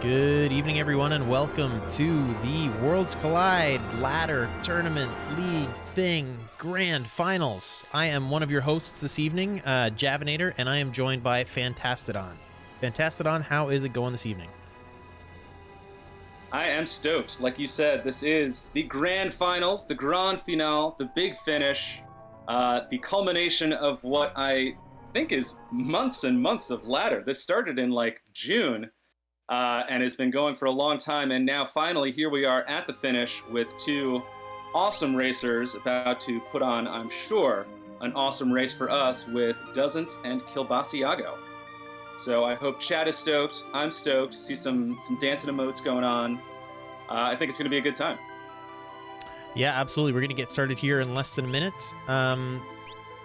Good evening, everyone, and welcome to the Worlds Collide Ladder Tournament League Thing Grand Finals. I am one of your hosts this evening, Javinator, and I am joined by Fantastodon. Fantastodon, how is it going this evening? I am stoked. Like you said, this is the Grand Finals, the Grand Finale, the big finish, the culmination of what I think is months and months of ladder. This started in like June. And has been going for a long time, and now finally here we are at the finish with two awesome racers about to put on, I'm sure, an awesome race for us with Doesn't and Kilbasiago. So I hope chat is stoked. I'm stoked. See some dancing emotes going on. I think it's going to be a good time. Yeah, absolutely. We're going to get started here in less than a minute.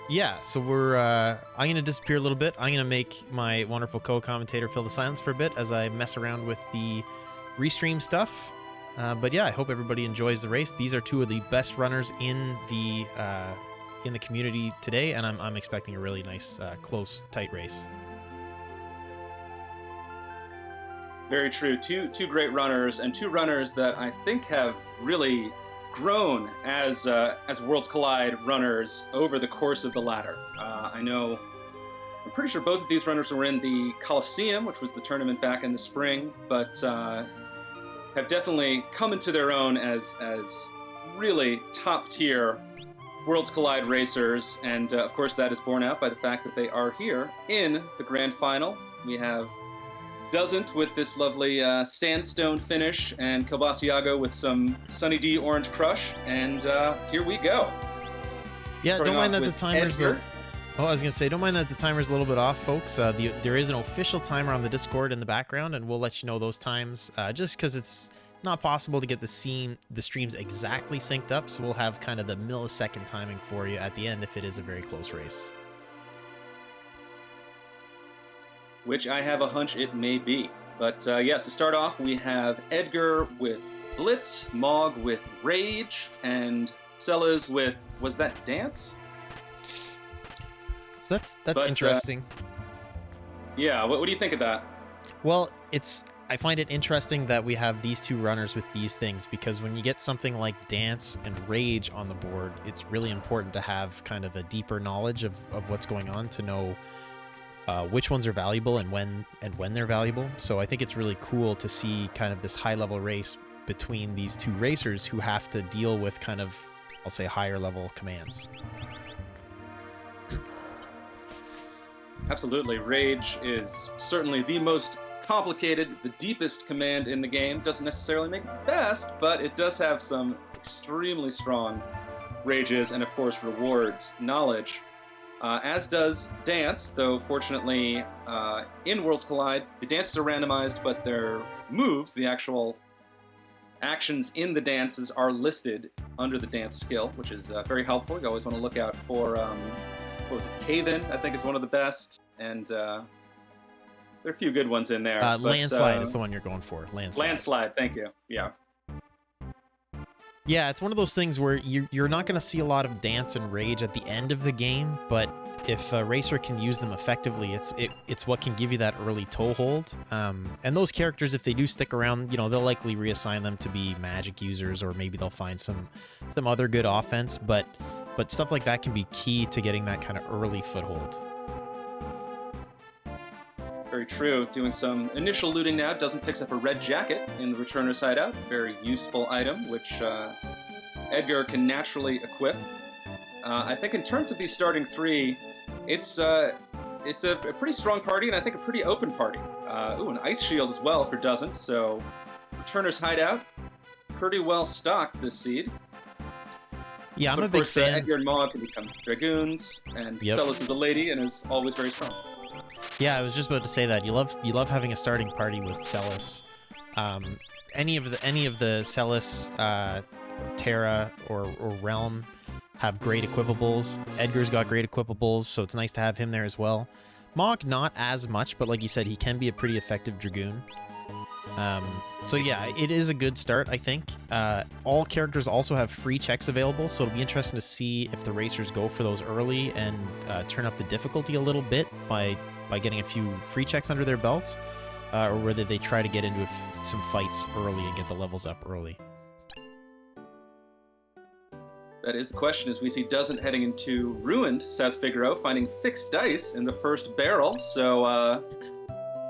Yeah, so I'm going to disappear a little bit. I'm going to make my wonderful co-commentator fill the silence for a bit as I mess around with the restream stuff. But yeah, I hope everybody enjoys the race. These are two of the best runners in the community today, and I'm expecting a really nice, close, tight race. Very true. Two great runners, and two runners that I think have really grown as Worlds Collide runners over the course of the ladder. I'm pretty sure both of these runners were in the Coliseum, which was the tournament back in the spring, but have definitely come into their own as really top tier Worlds Collide racers, and of course that is borne out by the fact that they are here in the grand final. We have Doesn't with this lovely sandstone finish, and Kilbasiago with some Sunny D Orange Crush, and here we go. Yeah, don't mind that the timer's I was going to say, don't mind that the timer's a little bit off, folks. There is an official timer on the Discord in the background, and we'll let you know those times, just because it's not possible to get the streams exactly synced up, so we'll have kind of the millisecond timing for you at the end if it is a very close race. Which I have a hunch it may be. But yes, to start off, we have Edgar with Blitz, Mog with Rage, and Sellers with, was that Dance? So that's interesting. Yeah, what do you think of that? Well, I find it interesting that we have these two runners with these things, because when you get something like Dance and Rage on the board, it's really important to have kind of a deeper knowledge of what's going on to know which ones are valuable and when they're valuable. So I think it's really cool to see kind of this high-level race between these two racers who have to deal with kind of, I'll say, higher-level commands. Absolutely. Rage is certainly the most complicated, the deepest command in the game. Doesn't necessarily make it the best, but it does have some extremely strong rages and, of course, rewards knowledge. As does Dance, though fortunately in Worlds Collide, the dances are randomized, but their moves, the actual actions in the dances, are listed under the dance skill, which is very helpful. You always want to look out for, what was it, Cave-In, I think is one of the best, and there are a few good ones in there. Landslide is the one you're going for. Landslide, thank you, yeah. Yeah, it's one of those things where you're not going to see a lot of Dance and Rage at the end of the game, but if a racer can use them effectively, it's what can give you that early toehold. And those characters, if they do stick around, they'll likely reassign them to be magic users, or maybe they'll find some other good offense. But stuff like that can be key to getting that kind of early foothold. Very true. Doing some initial looting now. Doesn't picks up a red jacket in the Returner's Hideout. Very useful item, which Edgar can naturally equip. I think in terms of these starting three, it's a pretty strong party, and I think a pretty open party. An Ice Shield as well for Doesn't, so Returner's Hideout, pretty well stocked this seed. Yeah, I'm but a big fan. Of course, Edgar and Mog can become Dragoons, and Celis is a lady and is always very strong. Yeah, I was just about to say that you love having a starting party with Celis. Any of the Celis, Terra or Realm have great equipables. Edgar's got great equipables, so it's nice to have him there as well. Mog not as much, but like you said, he can be a pretty effective Dragoon. So yeah, it is a good start, I think. All characters also have free checks available, so it'll be interesting to see if the racers go for those early and turn up the difficulty a little bit by getting a few free checks under their belts. or whether they try to get into some fights early and get the levels up early. That is the question, as we see Doesn't heading into ruined South Figaro, finding fixed dice in the first barrel. So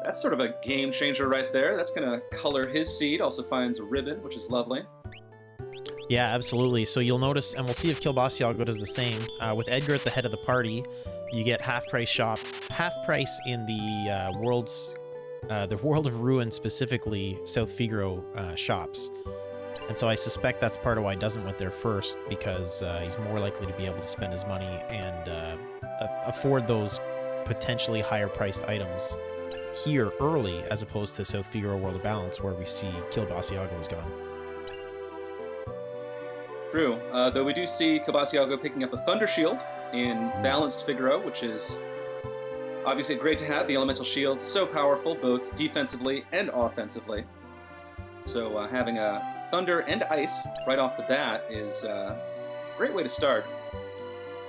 that's sort of a game changer right there. That's going to color his seed. Also finds a ribbon, which is lovely. Yeah, absolutely. So you'll notice, and we'll see if Kilbasiago does the same. With Edgar at the head of the party, you get half price in the the World of Ruin, specifically South Figaro shops. And so I suspect that's part of why Doesn't went there first, because he's more likely to be able to spend his money and afford those potentially higher priced items here early, as opposed to South Figaro World of Balance, where we see Kilbasiago is gone. True, though we do see Kilbasiago picking up a Thunder Shield in Balanced Figaro, which is obviously great to have. The Elemental Shield's so powerful, both defensively and offensively. So having a Thunder and Ice right off the bat is a great way to start.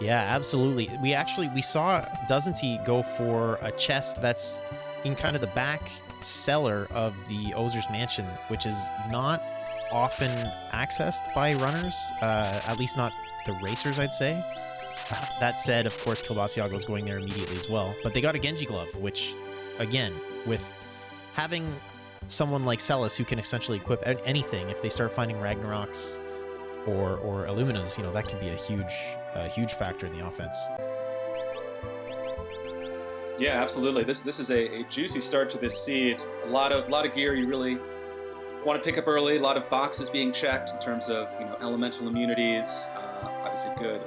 Yeah, absolutely. We saw Doesn't he go for a chest that's in kind of the back cellar of the Ozer's Mansion, which is not often accessed by runners, at least not the racers, I'd say. That said, of course, Kilbasiago's going there immediately as well. But they got a Genji Glove, which, again, with having someone like Celis who can essentially equip anything, if they start finding Ragnaroks or Illuminas, that can be a huge factor in the offense. Yeah, absolutely. This is a juicy start to this seed. A lot of gear you really want to pick up early. A lot of boxes being checked in terms of elemental immunities. Obviously good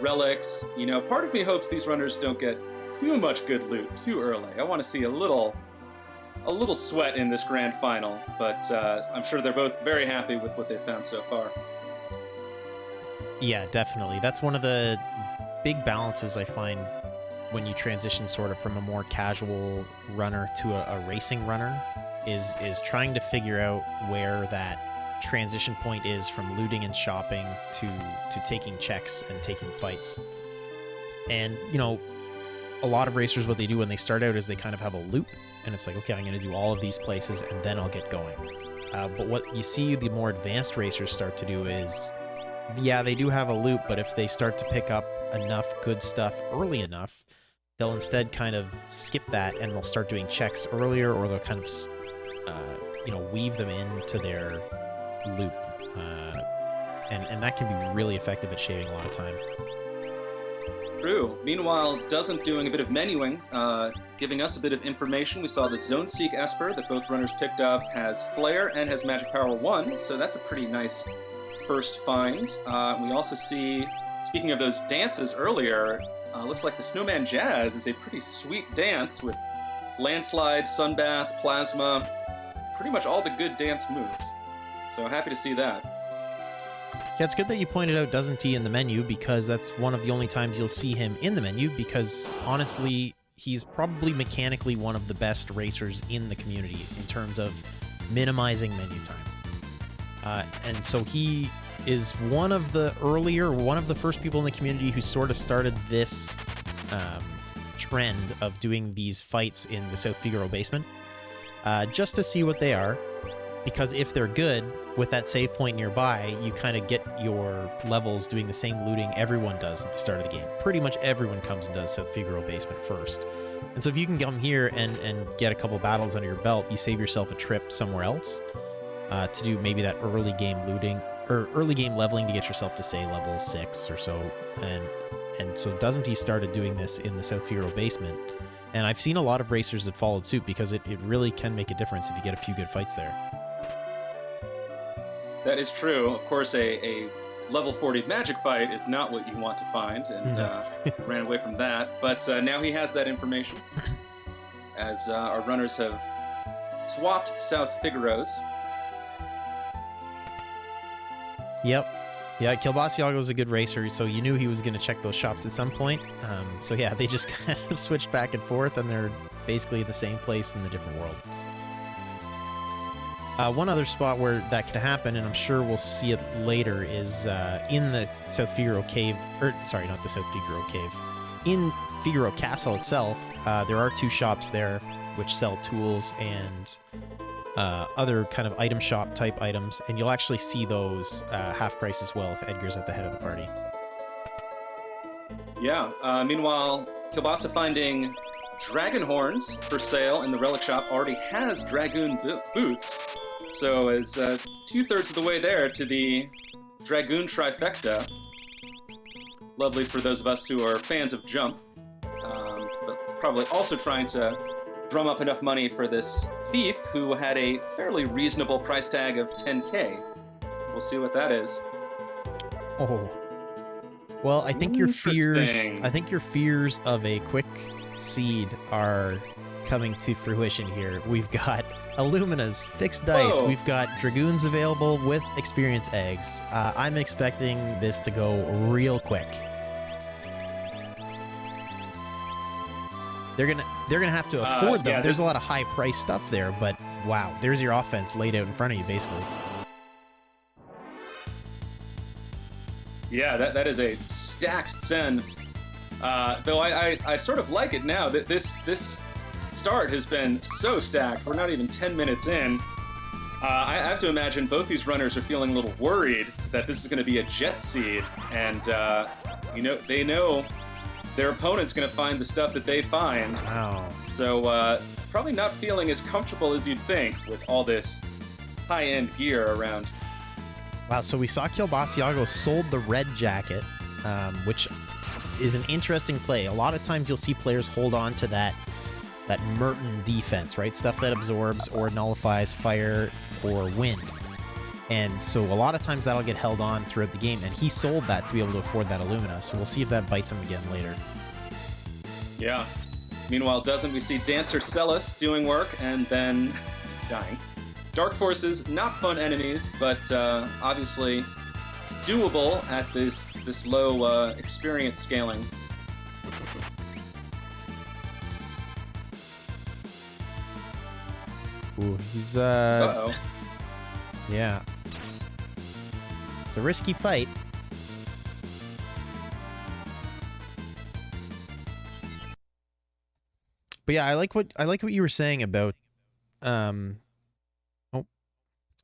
relics. Part of me hopes these runners don't get too much good loot too early. I want to see a little sweat in this grand final, but I'm sure they're both very happy with what they've found so far. Yeah, definitely. That's one of the big balances I find when you transition sort of from a more casual runner to a racing runner is trying to figure out where that transition point is from looting and shopping to taking checks and taking fights. And, a lot of racers, what they do when they start out is they kind of have a loop, and it's like, okay, I'm going to do all of these places and then I'll get going. But what you see the more advanced racers start to do is, yeah, they do have a loop, but if they start to pick up enough good stuff early enough, they'll instead kind of skip that and they'll start doing checks earlier, or they'll kind of, weave them into their loop. And that can be really effective at shaving a lot of time. True. Meanwhile, Doesn't doing a bit of menuing, giving us a bit of information. We saw the Zone Seek Esper that both runners picked up has Flare and has Magic Power 1, so that's a pretty nice first find. We also see, speaking of those dances earlier, looks like the Snowman Jazz is a pretty sweet dance with Landslide, Sunbath, Plasma, pretty much all the good dance moves. So happy to see that. Yeah, it's good that you pointed out Doesn't he in the menu, because that's one of the only times you'll see him in the menu, because honestly, he's probably mechanically one of the best racers in the community in terms of minimizing menu time. And so he is one of the first people in the community who sort of started this trend of doing these fights in the South Figaro basement, just to see what they are. Because if they're good, with that save point nearby, you kind of get your levels doing the same looting everyone does at the start of the game. Pretty much everyone comes and does South Figaro basement first. And so if you can come here and get a couple battles under your belt, you save yourself a trip somewhere else to do maybe that early game looting, or early game leveling to get yourself to, say, level 6 or so. And so Doesn't he started doing this in the South Figaro basement. And I've seen a lot of racers that followed suit, because it really can make a difference if you get a few good fights there. That is true. Of course, a level 40 magic fight is not what you want to find, and ran away from that. But now he has that information, as our runners have swapped South Figaros. Yep. Yeah, Kilbasiago's a good racer, so you knew he was going to check those shops at some point. So yeah, they just kind of switched back and forth, and they're basically in the same place in the different world. One other spot where that could happen, and I'm sure we'll see it later, is in the South Figaro cave, sorry, not the South Figaro cave. In Figaro Castle itself, there are two shops there which sell tools and other kind of item shop type items, and you'll actually see those half price as well if Edgar's at the head of the party. Yeah. Meanwhile, Kilbasa finding dragon horns for sale in the relic shop already has dragoon boots. So is 2/3 of the way there to the dragoon trifecta. Lovely for those of us who are fans of Jump, but probably also trying to drum up enough money for this thief who had a fairly reasonable price tag of 10K. We'll see what that is. Oh. Well, I think your fears of a quick seed are coming to fruition here. We've got Illumina's fixed dice. Whoa. We've got Dragoons available with experience eggs. I'm expecting this to go real quick. They're gonna have to afford them. Yeah, there's a lot of high price stuff there, but wow, there's your offense laid out in front of you, basically. Yeah, that is a stacked send. Though I sort of like it now that this start has been so stacked. We're not even 10 minutes in. I have to imagine both these runners are feeling a little worried that this is going to be a jet seed, and they know their opponent's going to find the stuff that they find. Wow. So probably not feeling as comfortable as you'd think with all this high-end gear around. Wow, so we saw Kilbasiago sold the red jacket, which is an interesting play. A lot of times you'll see players hold on to that Merton defense, right? Stuff that absorbs or nullifies fire or wind. And so a lot of times that'll get held on throughout the game, and he sold that to be able to afford that Illumina, so we'll see if that bites him again later. Yeah. Meanwhile, we see Dancer Celis doing work and then dying. Dark Forces, not fun enemies, but obviously doable at this low experience scaling. Ooh, he's Uh-oh. Yeah. It's a risky fight. But yeah, I like what you were saying about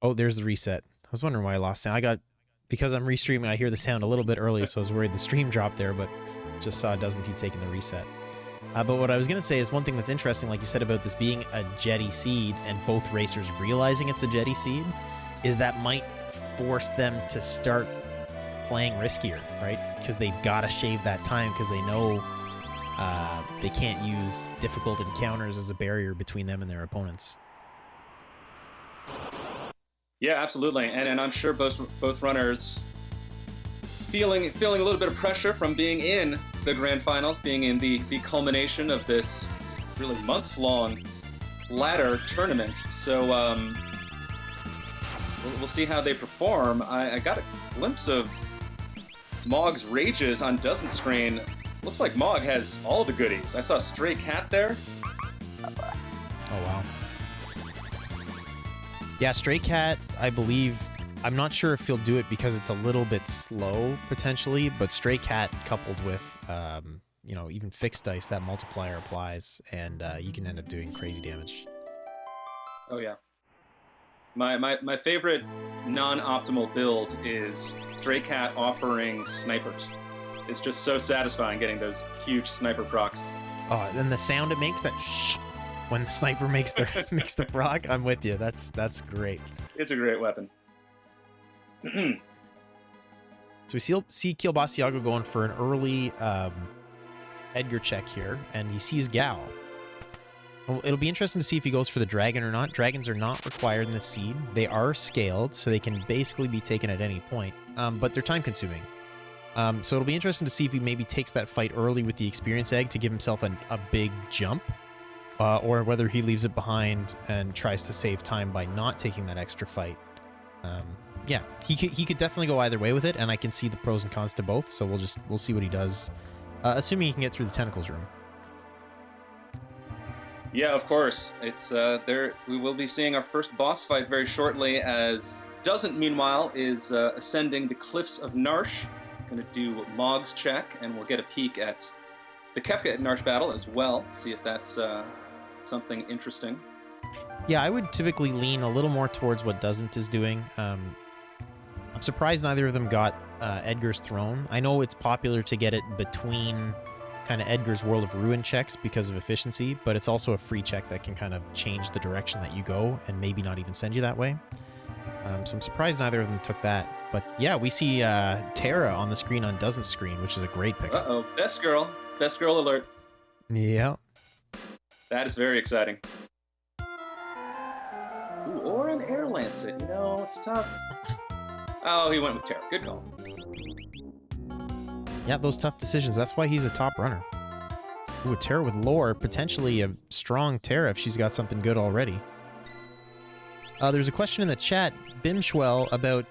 Oh, there's the reset. I was wondering why I lost sound. Because I'm restreaming, I hear the sound a little bit early, so I was worried the stream dropped there, but just saw Doesn't He taking the reset. But what I was going to say is one thing that's interesting, like you said about this being a jetty seed and both racers realizing it's a jetty seed, is that might force them to start playing riskier, right? Because they've got to shave that time because they know they can't use difficult encounters as a barrier between them and their opponents. Yeah, absolutely, and I'm sure both runners feeling a little bit of pressure from being in the grand finals, being in the culmination of this really months-long ladder tournament. So we'll see how they perform. I got a glimpse of Mog's rages on Doesn't screen. Looks like Mog has all the goodies. I saw Stray Cat there. Oh, wow. Yeah, Stray Cat, I believe, I'm not sure if he'll do it because it's a little bit slow, potentially, but Stray Cat coupled with, even fixed dice, that multiplier applies, and you can end up doing crazy damage. Oh, yeah. My favorite non-optimal build is Stray Cat offering snipers. It's just so satisfying getting those huge sniper procs. Oh, and the sound it makes, that shh, when the sniper makes the proc, I'm with you. That's great. It's a great weapon. So we see Kilbasiago going for an early Edgar check here, and he sees Gao. Well, it'll be interesting to see if he goes for the dragon or not. Dragons are not required in the seed. They are scaled, so they can basically be taken at any point, but they're time-consuming. So it'll be interesting to see if he maybe takes that fight early with the experience egg to give himself a big jump, or whether he leaves it behind and tries to save time by not taking that extra fight. Yeah, he could definitely go either way with it, and I can see the pros and cons to both. So we'll see what he does, assuming he can get through the tentacles room. Yeah, of course. It's there. We will be seeing our first boss fight very shortly. As Doesn't, meanwhile, is ascending the cliffs of Narsh. Going to do Mog's check, and we'll get a peek at the Kefka at Narsh battle as well. See if that's something interesting. Yeah, I would typically lean a little more towards what Doesn't is doing. I'm surprised neither of them got Edgar's Throne. I know it's popular to get it between kind of Edgar's World of Ruin checks because of efficiency, but it's also a free check that can kind of change the direction that you go and maybe not even send you that way. So I'm surprised neither of them took that. But yeah, we see Terra on the screen on Doesn't screen, which is a great pickup. Uh-oh, best girl alert. Yeah. That is very exciting. Ooh, or an Air Lancet, you know, it's tough. Oh, he went with Terra. Good call. Yeah, those tough decisions. That's why he's a top runner. Ooh, a Terra with lore. Potentially a strong Terra if she's got something good already. There's a question in the chat, Bimshwell, about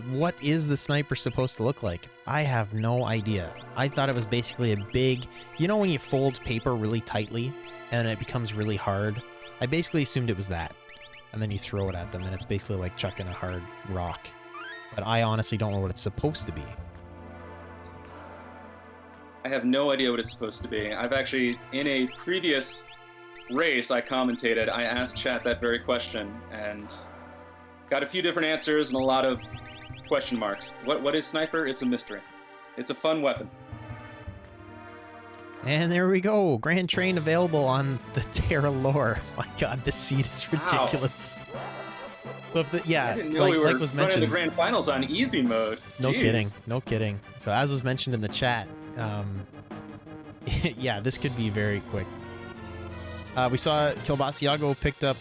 what is the sniper supposed to look like? I have no idea. I thought it was basically a big... You know when you fold paper really tightly and it becomes really hard? I basically assumed it was that. And then you throw it at them and it's basically like chucking a hard rock. But I honestly don't know what it's supposed to be. I have no idea what it's supposed to be. I've actually, in a previous race I commentated, I asked chat that very question and got a few different answers and a lot of question marks. What is sniper? It's a mystery. It's a fun weapon. And there we go. Grand Train available on the Terra lore. My god, this seed is ridiculous. Wow. So if I didn't know we were like was mentioned, running the grand finals on easy mode. No Jeez. kidding. No kidding. So as was mentioned in the chat, yeah, this could be very quick. We saw Kilbasiago picked up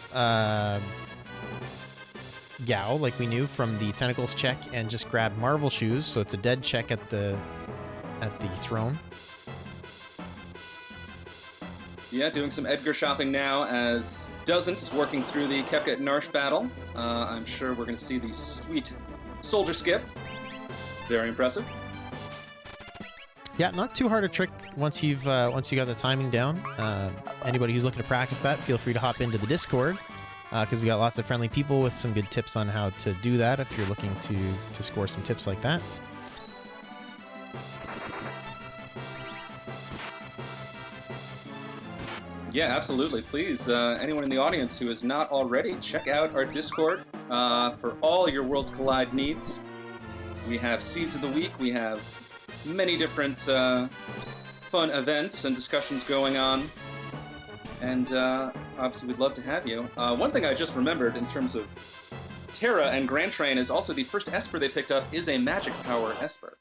Gao, like we knew from the Tentacles check, and just grabbed Marvel Shoes, so it's a dead check at the throne. Yeah, doing some Edgar shopping now as Doesn't is working through the Kefka at Narsh battle. I'm sure we're going to see the sweet soldier skip. Very impressive. Yeah, not too hard a trick once you got the timing down. Anybody who's looking to practice that, feel free to hop into the Discord because we got lots of friendly people with some good tips on how to do that if you're looking to score some tips like that. Yeah, absolutely. Please, anyone in the audience who is not already, check out our Discord for all your Worlds Collide needs. We have Seeds of the Week. We have many different fun events and discussions going on. And obviously, we'd love to have you. One thing I just remembered in terms of Terra and Grand Train is also the first Esper they picked up is a magic power Esper.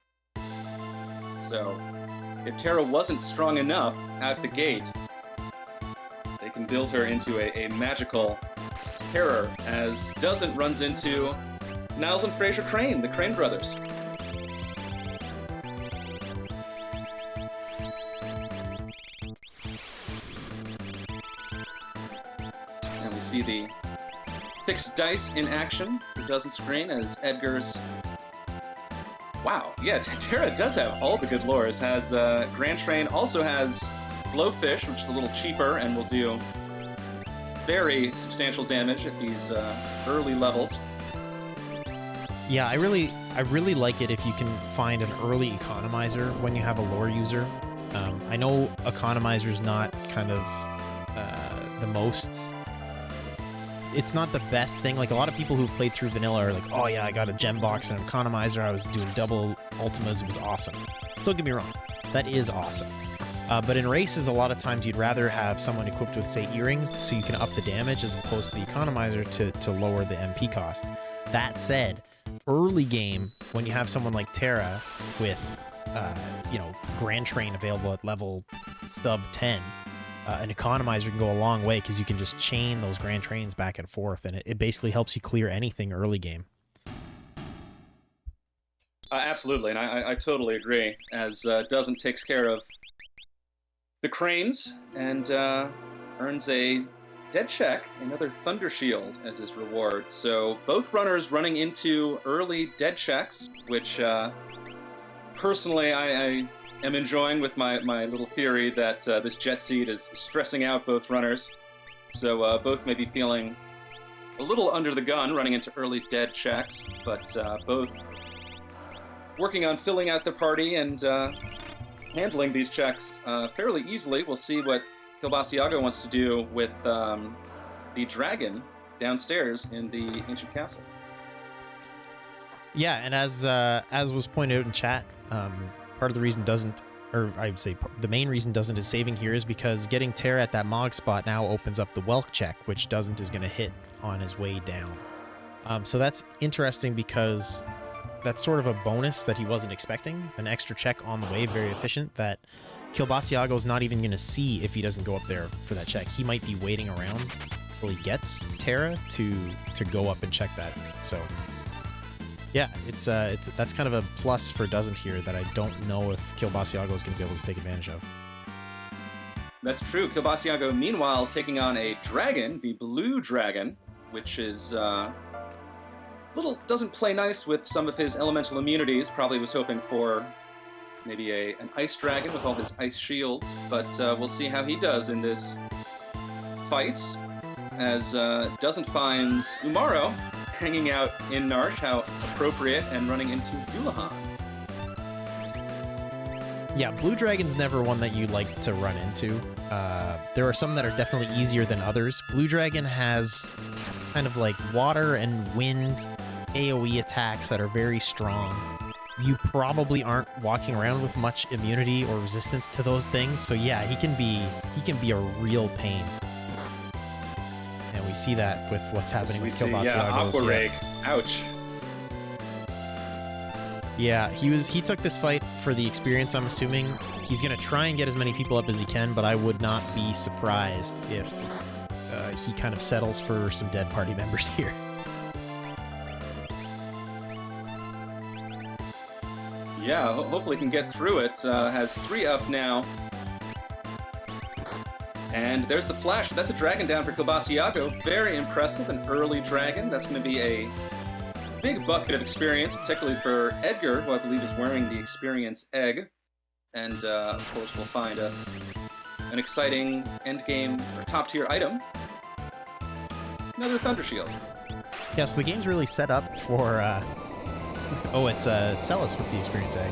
So if Terra wasn't strong enough out the gate, they can build her into a magical terror, as Doesn't runs into Niles and Fraser Crane, the Crane brothers. And we see the fixed dice in action for Doesn't screen as Edgar's... Wow, yeah, Terra does have all the good lores. Has Grand Train also has Blowfish, which is a little cheaper and will do very substantial damage at these early levels. Yeah, I really like it if you can find an early economizer when you have a lore user. I know economizer is not kind of the most... It's not the best thing. Like, a lot of people who've played through vanilla are like, oh yeah, I got a gem box and an economizer. I was doing double ultimas. It was awesome. Don't get me wrong. That is awesome. But in races, a lot of times you'd rather have someone equipped with, say, earrings so you can up the damage as opposed to the economizer to lower the MP cost. That said, early game, when you have someone like Terra with, Grand Train available at level sub 10, an economizer can go a long way because you can just chain those Grand Trains back and forth, and it basically helps you clear anything early game. Absolutely, and I totally agree, as Doesn't takes care of the Cranes and earns a dead check, another Thunder Shield as his reward. So both runners running into early dead checks, which personally I am enjoying with my little theory that this Jet Seed is stressing out both runners. So both may be feeling a little under the gun running into early dead checks, but both working on filling out the party and handling these checks fairly easily. We'll see what Kilbasiago wants to do with the dragon downstairs in the ancient castle. Yeah, and as was pointed out in chat, part of the reason doesn't, or I would say the main reason doesn't is saving here is because getting Terra at that Mog spot now opens up the Welk check, which doesn't is going to hit on his way down. So that's interesting because that's sort of a bonus that he wasn't expecting, an extra check on the way, very efficient, that Kilbasiago's not even going to see if he doesn't go up there for that check. He might be waiting around until he gets Terra to go up and check that. So yeah, it's that's kind of a plus for Doesn't here that I don't know if Kilbasiago is going to be able to take advantage of. That's true. Kilbasiago, meanwhile, taking on a dragon, the blue dragon, which is doesn't play nice with some of his elemental immunities. Probably was hoping for maybe an ice dragon with all his ice shields, but we'll see how he does in this fight, as Doesn't finds Umaro hanging out in Narsh, how appropriate, and running into Dullahan. Yeah, Blue Dragon's never one that you like to run into. There are some that are definitely easier than others. Blue Dragon has kind of like water and wind AoE attacks that are very strong. You probably aren't walking around with much immunity or resistance to those things, so yeah, he can be a real pain. And we see that with what's happening with Kilbasiago. Yeah, Aqua Rake. Ouch. Yeah, he took this fight for the experience, I'm assuming. He's going to try and get as many people up as he can, but I would not be surprised if he kind of settles for some dead party members here. Yeah, hopefully can get through it. Has 3 up now. And there's the flash. That's a dragon down for Kilbasiago. Very impressive, an early dragon. That's going to be a big bucket of experience, particularly for Edgar, who I believe is wearing the experience egg. And, of course, we'll find us an exciting endgame or top-tier item. Another Thunder Shield. Yeah, so the game's really set up for... it's Celis with the experience egg.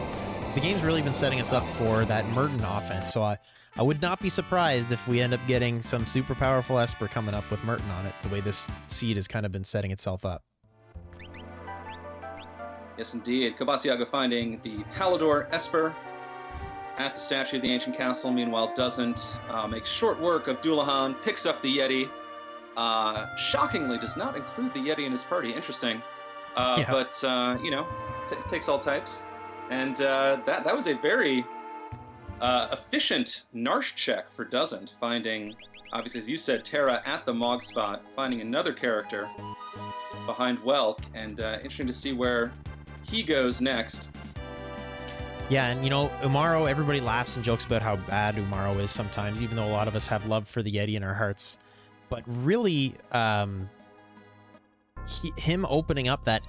The game's really been setting us up for that Merton offense, so I would not be surprised if we end up getting some super powerful Esper coming up with Merton on it, the way this seed has kind of been setting itself up. Yes, indeed. Kilbasiago finding the Palador Esper at the statue of the ancient castle. Meanwhile, Doesn't make short work of Dullahan, picks up the Yeti. Shockingly, does not include the Yeti in his party. Interesting. Yeah. But, takes all types. And that was a very efficient Narsh check for Doesn't, finding, obviously, as you said, Terra at the Mog spot, finding another character behind Welk, and interesting to see where he goes next. Yeah, and Umaro, everybody laughs and jokes about how bad Umaro is sometimes, even though a lot of us have love for the Yeti in our hearts. But really, him opening up that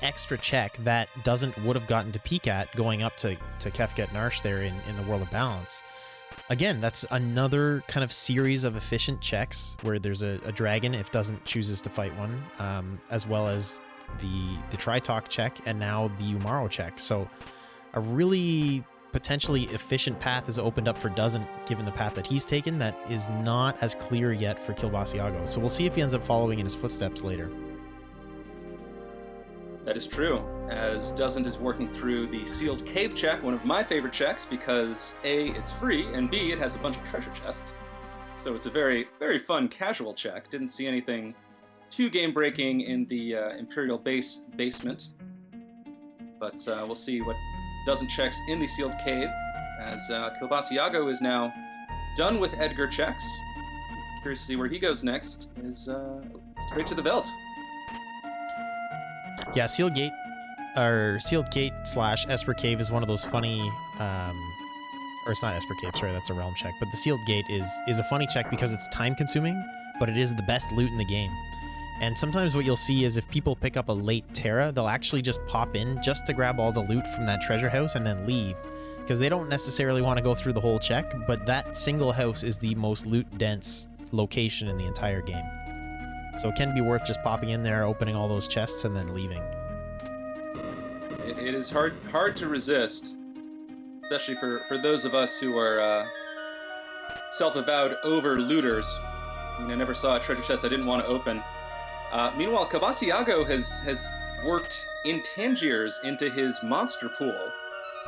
extra check that would have gotten to peek at going up to Kefka at Narsh there in the World of Balance. Again, that's another kind of series of efficient checks where there's a dragon if Doesn't chooses to fight one, as well as the Tritalk check and now the Umaro check. So a really potentially efficient path is opened up for Doesn't, given the path that he's taken that is not as clear yet for Kilbasiago. So we'll see if he ends up following in his footsteps later. That is true, as Doesn't is working through the sealed cave check, one of my favorite checks, because A, it's free, and B, it has a bunch of treasure chests. So it's a very, very fun casual check. Didn't see anything too game-breaking in the Imperial basement. But we'll see what Doesn't checks in the sealed cave, as Kilbasiago is now done with Edgar checks. Curious to see where he goes next, is straight to the Veld. Yeah, Sealed Gate / Esper Cave is one of those funny, or it's not Esper Cave, sorry, that's a realm check, but the Sealed Gate is a funny check because it's time consuming, but it is the best loot in the game. And sometimes what you'll see is if people pick up a late Terra, they'll actually just pop in just to grab all the loot from that treasure house and then leave, because they don't necessarily want to go through the whole check, but that single house is the most loot dense location in the entire game. So it can be worth just popping in there, opening all those chests, and then leaving. It is hard to resist, especially for those of us who are self-avowed over-looters. I never saw a treasure chest I didn't want to open. Meanwhile, Cavasiago has worked Intangiers into his monster pool,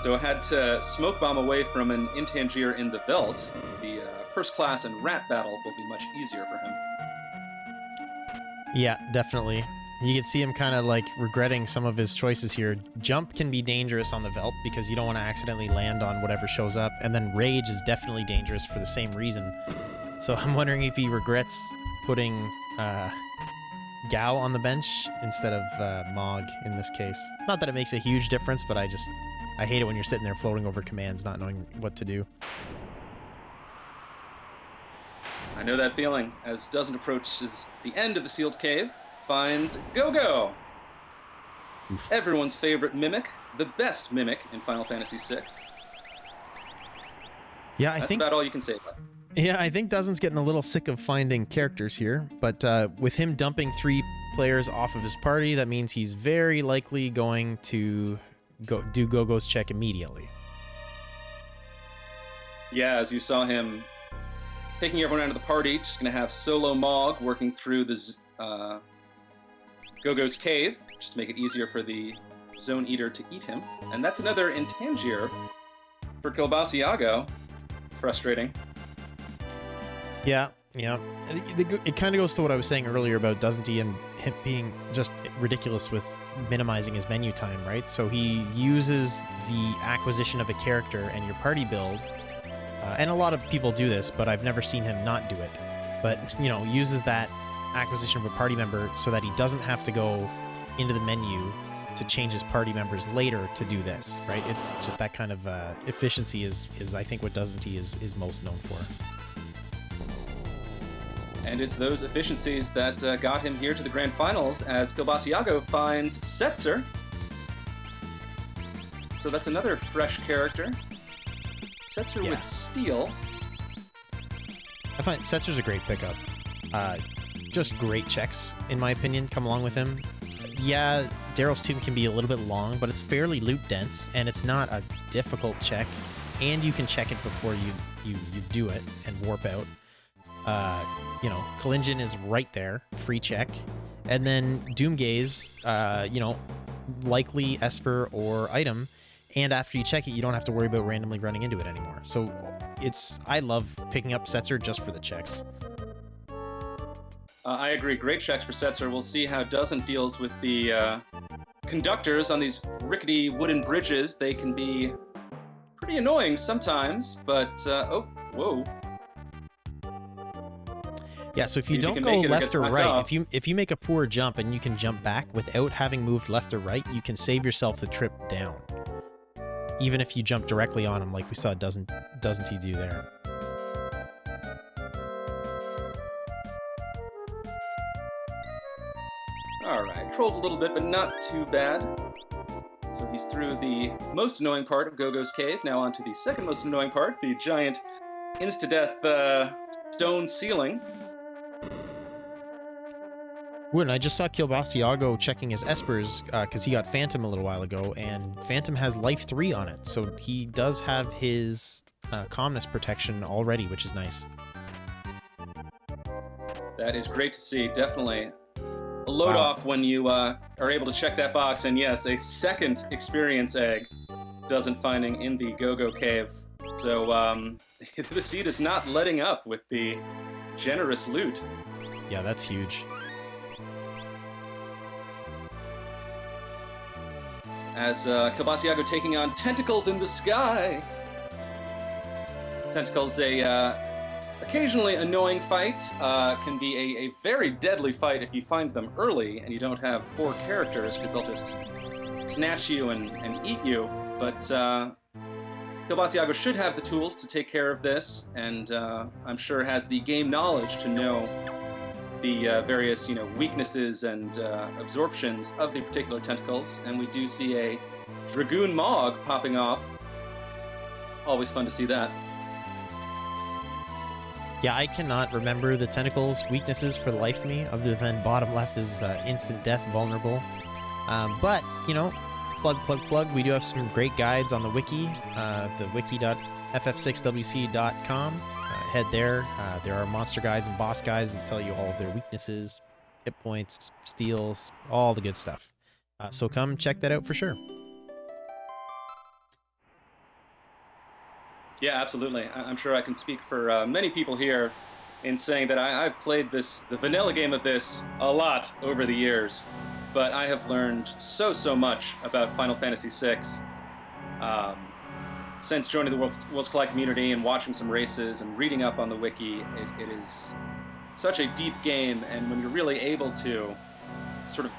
so I had to smoke bomb away from an Intangier in the Veld. The first class and rat battle will be much easier for him. Yeah, definitely. You can see him kind of like regretting some of his choices here. Jump can be dangerous on the Veld because you don't want to accidentally land on whatever shows up, and then Rage is definitely dangerous for the same reason. So I'm wondering if he regrets putting Gao on the bench instead of Mog in this case. Not that it makes a huge difference, but I hate it when you're sitting there floating over commands not knowing what to do. I know that feeling, as Dozen approaches the end of the sealed cave, finds Go-Go! Oof. Everyone's favorite mimic, the best mimic in Final Fantasy VI. Yeah, That's about all you can say about it. Yeah, I think Dozen's getting a little sick of finding characters here, but with him dumping 3 players off of his party, that means he's very likely going to do Go-Go's check immediately. Yeah, as you saw him taking everyone out of the party, just going to have solo Mog working through the Go-Go's cave, just to make it easier for the Zone Eater to eat him. And that's another Intangier for Kilbasiago. Frustrating. Yeah. It kind of goes to what I was saying earlier about Doesn't he and him being just ridiculous with minimizing his menu time, right? So he uses the acquisition of a character and your party build, and a lot of people do this, but I've never seen him not do it. But, uses that acquisition of a party member so that he doesn't have to go into the menu to change his party members later to do this, right? It's just that kind of efficiency is I think what Doesn't he is most known for. And it's those efficiencies that got him here to the grand finals as Kilbasiago finds Setzer. So that's another fresh character. Setzer with Steel. I find Setzer's a great pickup. Just great checks, in my opinion, come along with him. Yeah, Daryl's Tomb can be a little bit long, but it's fairly loot dense, and it's not a difficult check. And you can check it before you do it and warp out. Kalingin is right there, free check. And then Doomgaze, likely Esper or item. And after you check it, you don't have to worry about randomly running into it anymore. So I love picking up Setzer just for the checks. I agree. Great checks for Setzer. We'll see how Doesn't deals with the conductors on these rickety wooden bridges. They can be pretty annoying sometimes, but whoa. Yeah, so if you don't go left or right, if you make a poor jump and you can jump back without having moved left or right, you can save yourself the trip down. Even if you jump directly on him, like we saw Doesn't he do there. Alright, trolled a little bit, but not too bad. So he's through the most annoying part of Go-Go's cave, now on to the second most annoying part, the giant insta-death stone ceiling. Ooh, and I just saw Kilbasiago checking his Espers because he got Phantom a little while ago, and Phantom has Life 3 on it, so he does have his calmness protection already, which is nice. That is great to see, definitely. A load off when you are able to check that box, and yes, a second experience egg Doesn't finding in the Go-Go cave. So the seed is not letting up with the generous loot. Yeah, that's huge. As Kilbasiago taking on Tentacles in the Sky. Tentacles, occasionally annoying fight, can be a very deadly fight if you find them early and you don't have 4 characters, because they'll just snatch you and eat you. But Kilbasiago should have the tools to take care of this, and I'm sure has the game knowledge to know the various weaknesses and absorptions of the particular tentacles. And we do see a Dragoon Mog popping off. Always fun to see that. Yeah, I cannot remember the tentacles' weaknesses for the life of me, other than bottom left is instant death vulnerable. But, plug. We do have some great guides on the wiki, the ff6wc.com. Head there. There are monster guides and boss guides that tell you all of their weaknesses, hit points, steals, all the good stuff. So come check that out for sure. Yeah, absolutely. I'm sure I can speak for many people here in saying that I've played the vanilla game of this a lot over the years, but I have learned so much about Final Fantasy VI since joining the Worlds Collide community and watching some races and reading up on the wiki. It is such a deep game, and when you're really able to sort of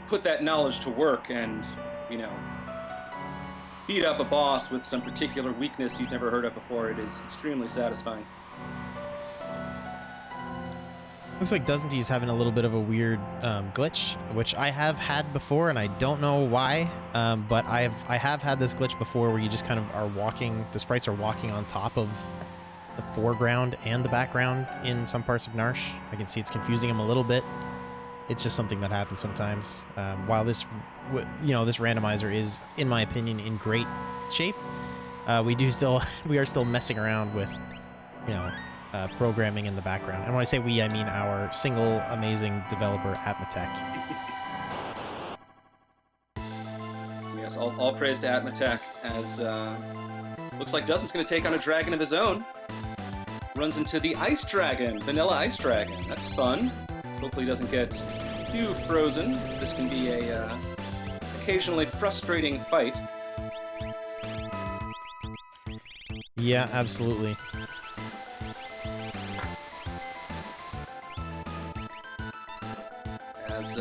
put that knowledge to work and, you know, beat up a boss with some particular weakness you've never heard of before, it is extremely satisfying. Looks like Dozenti's having a little bit of a weird glitch, which I have had before, and I don't know why, but I have had this glitch before where you just kind of are walking, the sprites are walking on top of the foreground and the background in some parts of Narsh. I can see it's confusing them a little bit. It's just something that happens sometimes. While this randomizer is, in my opinion, in great shape, we are still messing around with, programming in the background. And when I say we, I mean our single amazing developer, Atmatech. Yes, all praise to Atmatech, as looks like Dustin's going to take on a dragon of his own. Runs into the Ice Dragon, Vanilla Ice Dragon. That's fun. Hopefully he doesn't get too frozen. This can be a occasionally frustrating fight. Yeah, absolutely. As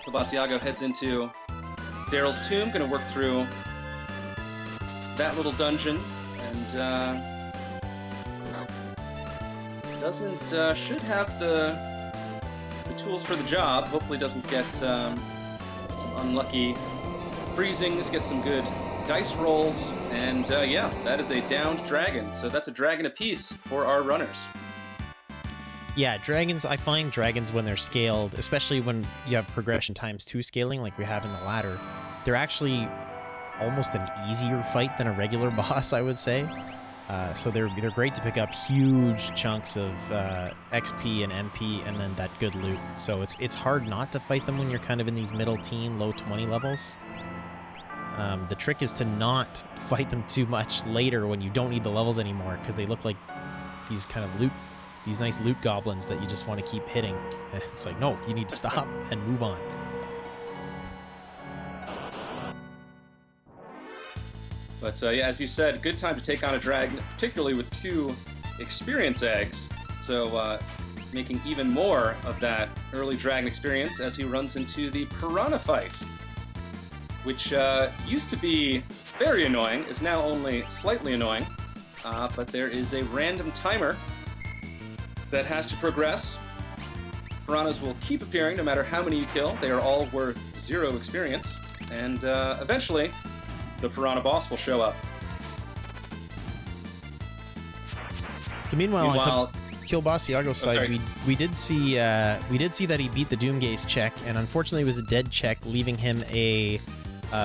Kilbasiago heads into Daryl's tomb, going to work through that little dungeon, and should have the tools for the job. Hopefully doesn't get some unlucky freezings, get some good dice rolls, and yeah, that is a downed dragon. So that's a dragon apiece for our runners. Yeah, dragons, I find dragons when they're scaled, especially when you have progression ×2 scaling like we have in the ladder, they're actually almost an easier fight than a regular boss, I would say. So they're great to pick up huge chunks of XP and MP and then that good loot. So it's hard not to fight them when you're kind of in these middle teen, low 20 levels. The trick is to not fight them too much later when you don't need the levels anymore, because they look like these kind of these nice loot goblins that you just want to keep hitting. And it's like, no, you need to stop and move on. But yeah, as you said, good time to take on a dragon, particularly with 2 experience eggs. So making even more of that early dragon experience as he runs into the piranha fight, which used to be very annoying, is now only slightly annoying. But there is a random timer that has to progress. Piranhas will keep appearing no matter how many you kill. They are all worth 0 experience. And eventually, the piranha boss will show up. So meanwhile on Kilbasiago's side, we did see that he beat the Doomgaze check, and unfortunately it was a dead check, leaving him a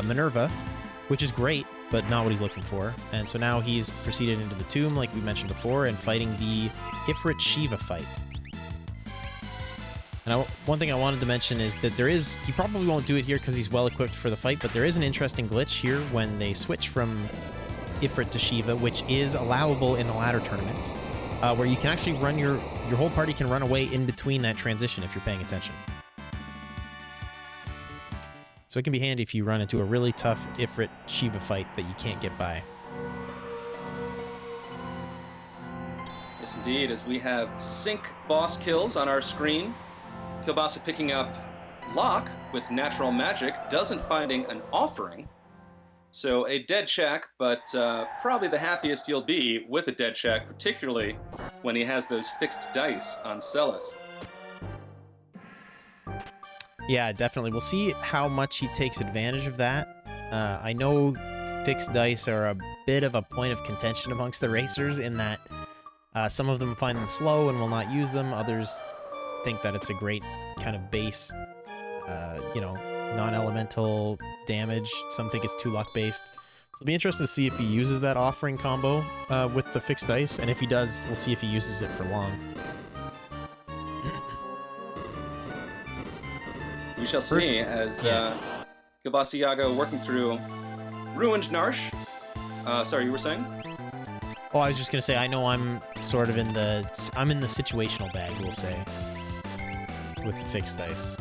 Minerva, which is great, but not what he's looking for. And so now he's proceeded into the tomb, like we mentioned before, and fighting the Ifrit Shiva fight. And one thing I wanted to mention is that he probably won't do it here because he's well equipped for the fight, but there is an interesting glitch here when they switch from Ifrit to Shiva, which is allowable in the ladder tournament, where you can actually run your whole party can run away in between that transition if you're paying attention. So it can be handy if you run into a really tough Ifrit Shiva fight that you can't get by. Yes, indeed, as we have sync boss kills on our screen. Kilbasa picking up Locke with natural magic, doesn't finding an offering. So a dead check, but probably the happiest he'll be with a dead check, particularly when he has those fixed dice on Celis. Yeah, definitely. We'll see how much he takes advantage of that. I know fixed dice are a bit of a point of contention amongst the racers in that some of them find them slow and will not use them. Others think that it's a great kind of base, non-elemental damage. Some think it's too luck-based. It'll be interesting to see if he uses that offering combo with the fixed dice, and if he does, we'll see if he uses it for long. We shall see as Gabasiago working through Ruined Narsh. Sorry, you were saying? Oh, I was just gonna say, I know I'm sort of in the situational bag, we'll say, with the fixed dice.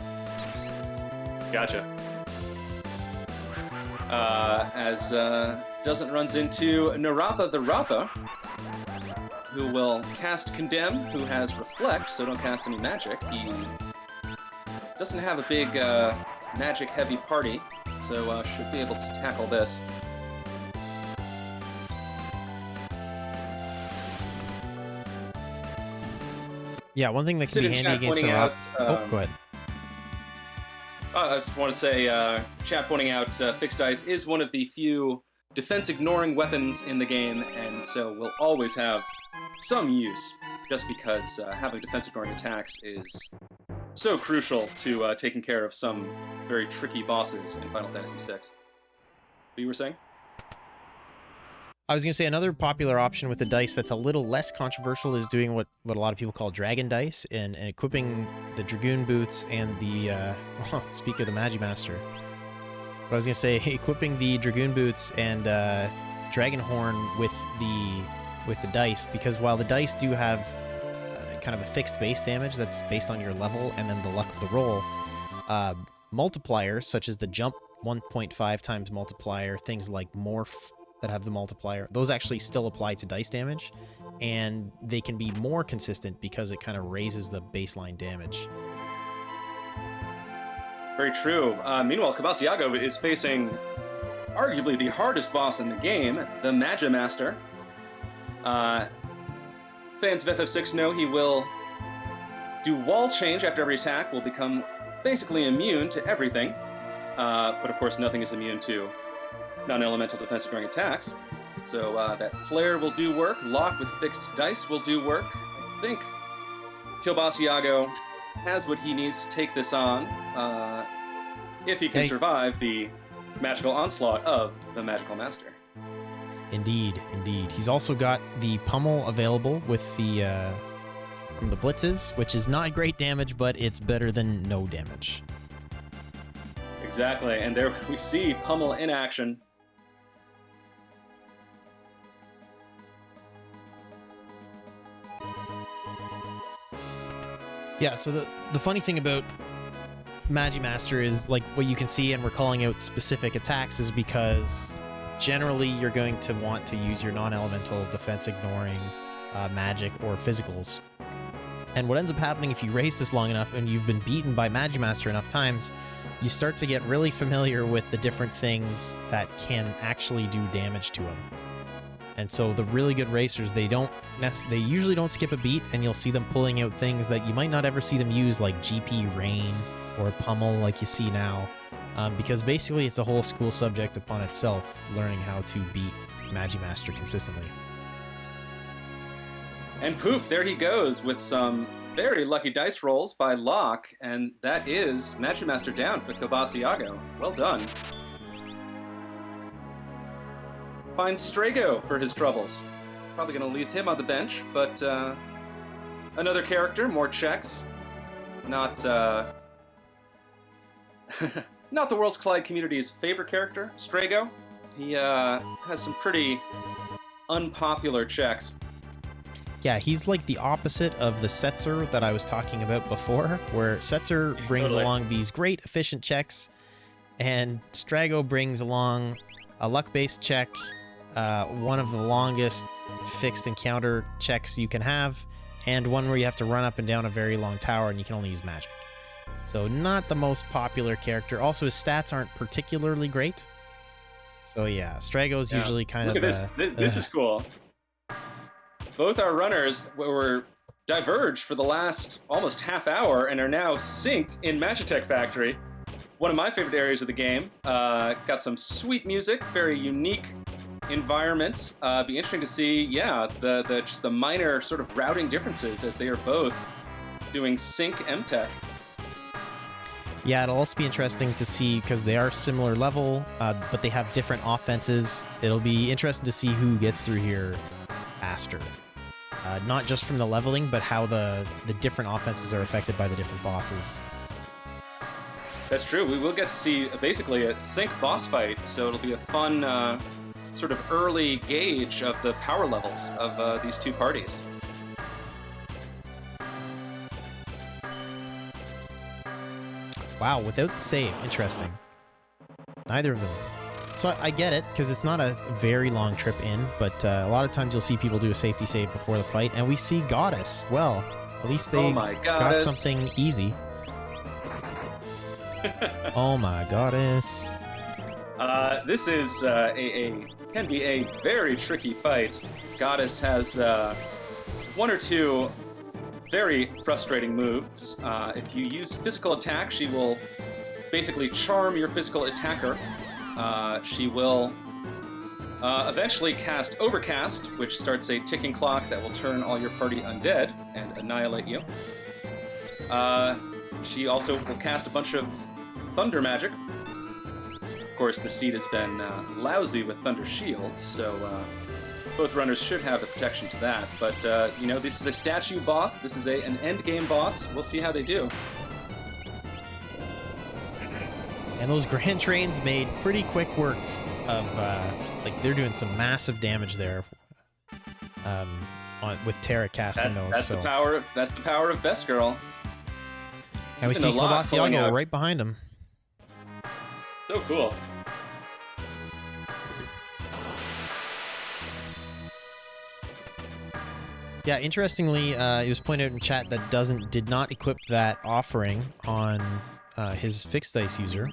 Gotcha. As Doesn't runs into Narapa the Rapa, who will cast Condemn, who has Reflect, so don't cast any magic. He doesn't have a big magic-heavy party, so should be able to tackle this. Yeah, one thing that can be handy against Narapa... go ahead. I just want to say, chat pointing out, Fixed Dice is one of the few defense-ignoring weapons in the game, and so will always have some use, just because having defense-ignoring attacks is so crucial to taking care of some very tricky bosses in Final Fantasy VI. What you were saying? I was going to say another popular option with the dice that's a little less controversial is doing what a lot of people call dragon dice and equipping the Dragoon Boots and the, well, speak of the Magimaster. But I was going to say equipping the Dragoon Boots and Dragon Horn with the dice, because while the dice do have kind of a fixed base damage that's based on your level and then the luck of the roll, multipliers such as the jump 1.5 times multiplier, things like morph that have the multiplier, those actually still apply to dice damage, and they can be more consistent because it kind of raises the baseline damage. Very true. Meanwhile, Cabasiago is facing arguably the hardest boss in the game, the Magimaster. Fans of FF6 know he will do wall change after every attack, will become basically immune to everything, but of course nothing is immune to non-elemental defensive during attacks. So that Flare will do work, Lock with fixed dice will do work. I think Kilbasiago has what he needs to take this on, if he can survive the magical onslaught of the Magical Master. Indeed, indeed. He's also got the Pummel available with the from the Blitzes, which is not great damage, but it's better than no damage. Exactly, and there we see Pummel in action. Yeah, so the funny thing about Magimaster is, like, what you can see, and we're calling out specific attacks, is because generally you're going to want to use your non-elemental defense-ignoring magic or physicals. And what ends up happening if you race this long enough and you've been beaten by Magimaster enough times, you start to get really familiar with the different things that can actually do damage to him. And so the really good racers, they usually don't skip a beat, and you'll see them pulling out things that you might not ever see them use, like GP Rain or Pummel like you see now, because basically it's a whole school subject upon itself, learning how to beat Magimaster consistently. And poof, there he goes with some very lucky dice rolls by Locke, and that is Magimaster down for Cabasiago. Well done. Finds Strago for his troubles. Probably going to leave him on the bench, but another character, more checks. Not not the Worlds Collide community's favorite character, Strago. He has some pretty unpopular checks. Yeah, he's like the opposite of the Setzer that I was talking about before, where Setzer brings along these great efficient checks, and Strago brings along a luck-based check, one of the longest fixed encounter checks you can have, and one where you have to run up and down a very long tower and you can only use magic. So not the most popular character. Also, his stats aren't particularly great. So yeah, Strago's usually kind of... Look at this. This is cool. Both our runners were diverged for the last almost half hour and are now synced in Magitech Factory. One of my favorite areas of the game. Got some sweet music, very unique environment. Be interesting to see, just the minor sort of routing differences as they are both doing sync MTech. Yeah, it'll also be interesting to see because they are similar level, but they have different offenses. It'll be interesting to see who gets through here faster. Not just from the leveling, but how the different offenses are affected by the different bosses. That's true. We will get to see basically a sync boss fight, so it'll be a fun sort of early gauge of the power levels of these two parties. Wow, without the save. Interesting. Neither of them. So I get it, because it's not a very long trip in, but a lot of times you'll see people do a safety save before the fight, and we see Goddess. Well, at least they got something easy. Oh my Goddess. This is can be a very tricky fight. Goddess has one or two very frustrating moves. If you use physical attack, she will basically charm your physical attacker. She will eventually cast Overcast, which starts a ticking clock that will turn all your party undead and annihilate you. She also will cast a bunch of Thunder magic. Of course, the seed has been lousy with Thunder shields, so both runners should have the protection to that. But, this is a statue boss. This is an end-game boss. We'll see how they do. And those Grand Trains made pretty quick work of, they're doing some massive damage there with Terra casting those. That's the power of Best Girl. And we see Kielbasa right behind him. So cool. Yeah, interestingly, it was pointed out in chat that did not equip that offering on his fixed dice user.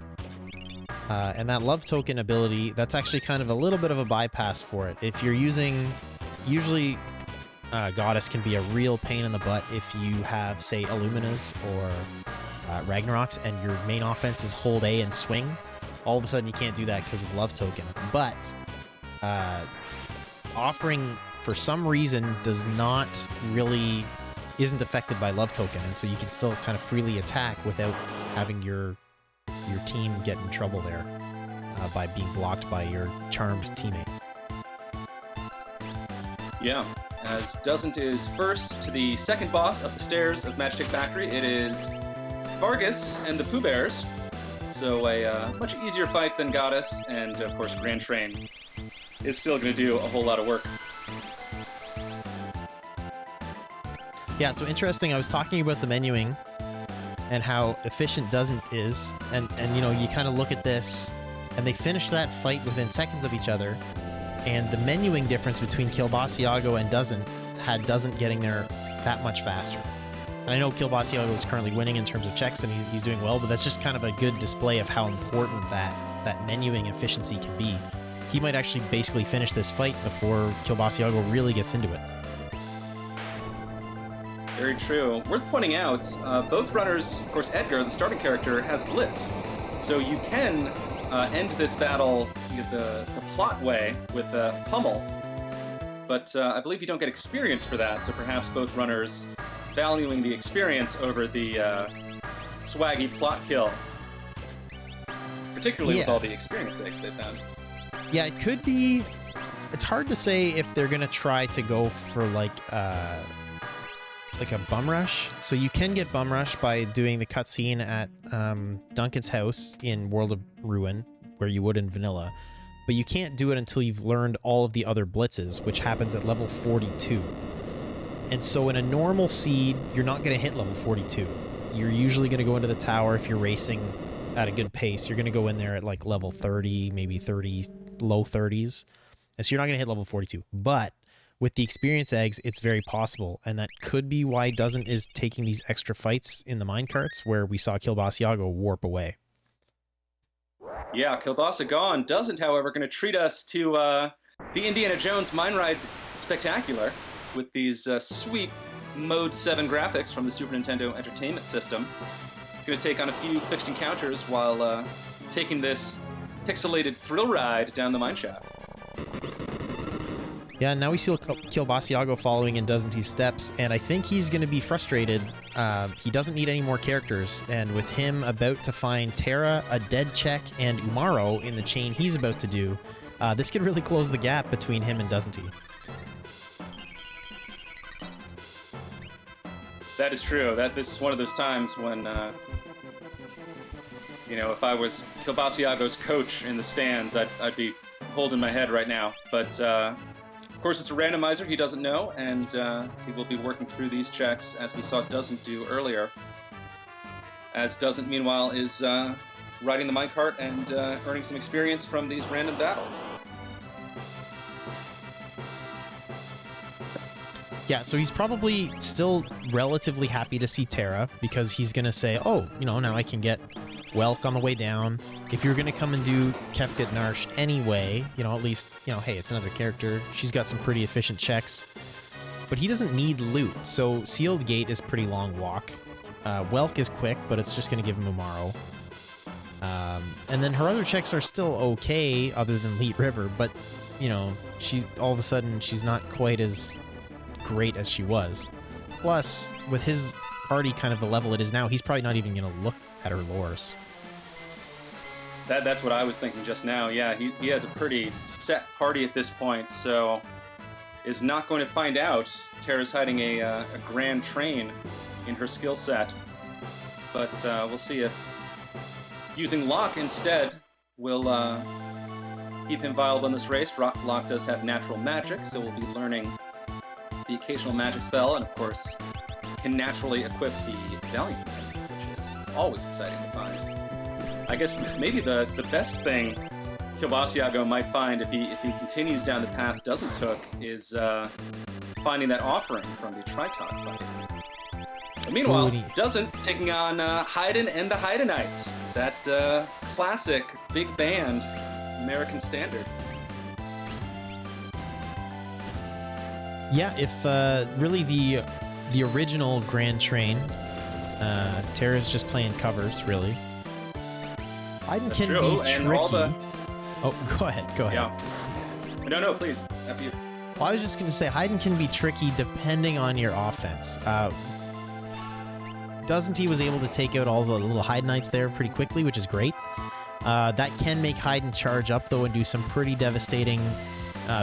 And that love token ability, that's actually kind of a little bit of a bypass for it. If you're using... Usually, Goddess can be a real pain in the butt if you have, say, Illuminas or Ragnaroks, and your main offense is hold A and swing. All of a sudden, you can't do that because of love token. But offering, for some reason, isn't affected by love token, and so you can still kind of freely attack without having your team get in trouble there by being blocked by your charmed teammate. Yeah, as Doesn't is first to the second boss up the stairs of Magic Factory. It is Vargas and the Pooh Bears. So a much easier fight than Goddess, and of course Grand Train is still going to do a whole lot of work. Yeah, so interesting. I was talking about the menuing and how efficient Doesn't is, and you kind of look at this, and they finished that fight within seconds of each other, and the menuing difference between Kielbasa and Doesn't had Doesn't getting there that much faster. And I know Kielbasa is currently winning in terms of checks, and he's doing well, but that's just kind of a good display of how important that menuing efficiency can be. He might actually basically finish this fight before Kielbasa really gets into it. Very true. Worth pointing out, both runners, of course Edgar, the starting character, has Blitz. So you can end this battle the plot way with Pummel, but I believe you don't get experience for that, so perhaps both runners valuing the experience over the swaggy plot kill, particularly with all the experience eggs they've found. Yeah, it could be... It's hard to say if they're going to try to go for like a bum rush. So you can get bum rush by doing the cutscene at Duncan's house in World of Ruin, where you would in vanilla, but you can't do it until you've learned all of the other blitzes, which happens at level 42. And so in a normal seed, you're not going to hit level 42. You're usually going to go into the tower if you're racing at a good pace. You're going to go in there at like level 30, maybe 30, low 30s. And so you're not going to hit level 42. But with the experience eggs, it's very possible. And that could be why Doesn't is taking these extra fights in the minecarts, where we saw Kielbasa warp away. Yeah, Kielbasa gone. Doesn't, however, going to treat us to the Indiana Jones Mine Ride Spectacular with these sweet Mode 7 graphics from the Super Nintendo Entertainment System. Going to take on a few fixed encounters while taking this pixelated thrill ride down the mineshaft. Yeah, now we see Kilbasiago following in Doesn't steps, and I think he's going to be frustrated. He doesn't need any more characters, and with him about to find Terra, a dead check, and Umaro in the chain he's about to do, this could really close the gap between him and Doesn't he? That is true. This is one of those times when, if I was Kilbasiago's coach in the stands, I'd be holding my head right now. But of course, it's a randomizer. He doesn't know, and he will be working through these checks as we saw Doesn't do earlier. As Doesn't, meanwhile, is riding the minecart and earning some experience from these random battles. Yeah, so he's probably still relatively happy to see Terra because he's going to say, oh, now I can get Welk on the way down. If you're going to come and do Kefka Narsh anyway, at least, hey, it's another character. She's got some pretty efficient checks. But he doesn't need loot, so Sealed Gate is pretty long walk. Welk is quick, but it's just going to give him Umaro. And then her other checks are still okay, other than Leet River, but, all of a sudden, she's not quite as great as she was. Plus, with his party kind of the level it is now, he's probably not even going to look at her lores. That's what I was thinking just now. Yeah, he has a pretty set party at this point, so is not going to find out Terra's hiding a grand train in her skill set. But we'll see if using Locke instead will keep him viable in this race. Locke does have natural magic, so we'll be learning the occasional magic spell, and of course can naturally equip the Valiant Magic, which is always exciting to find. I guess maybe the best thing Kilbasiago might find if he continues down the path Doesn't took is finding that offering from the Triton fight. And meanwhile, Doesn't taking on Haydn and the Haydnites, that classic big band American standard. Yeah, if really the original Grand Train, Terra's just playing covers, really. Haydn can be tricky. Oh, go ahead. Yeah. No, please. After you. Well, I was just going to say, Haydn can be tricky depending on your offense. Doesn't he was able to take out all the little Haydnites there pretty quickly, which is great. That can make Haydn charge up, though, and do some pretty devastating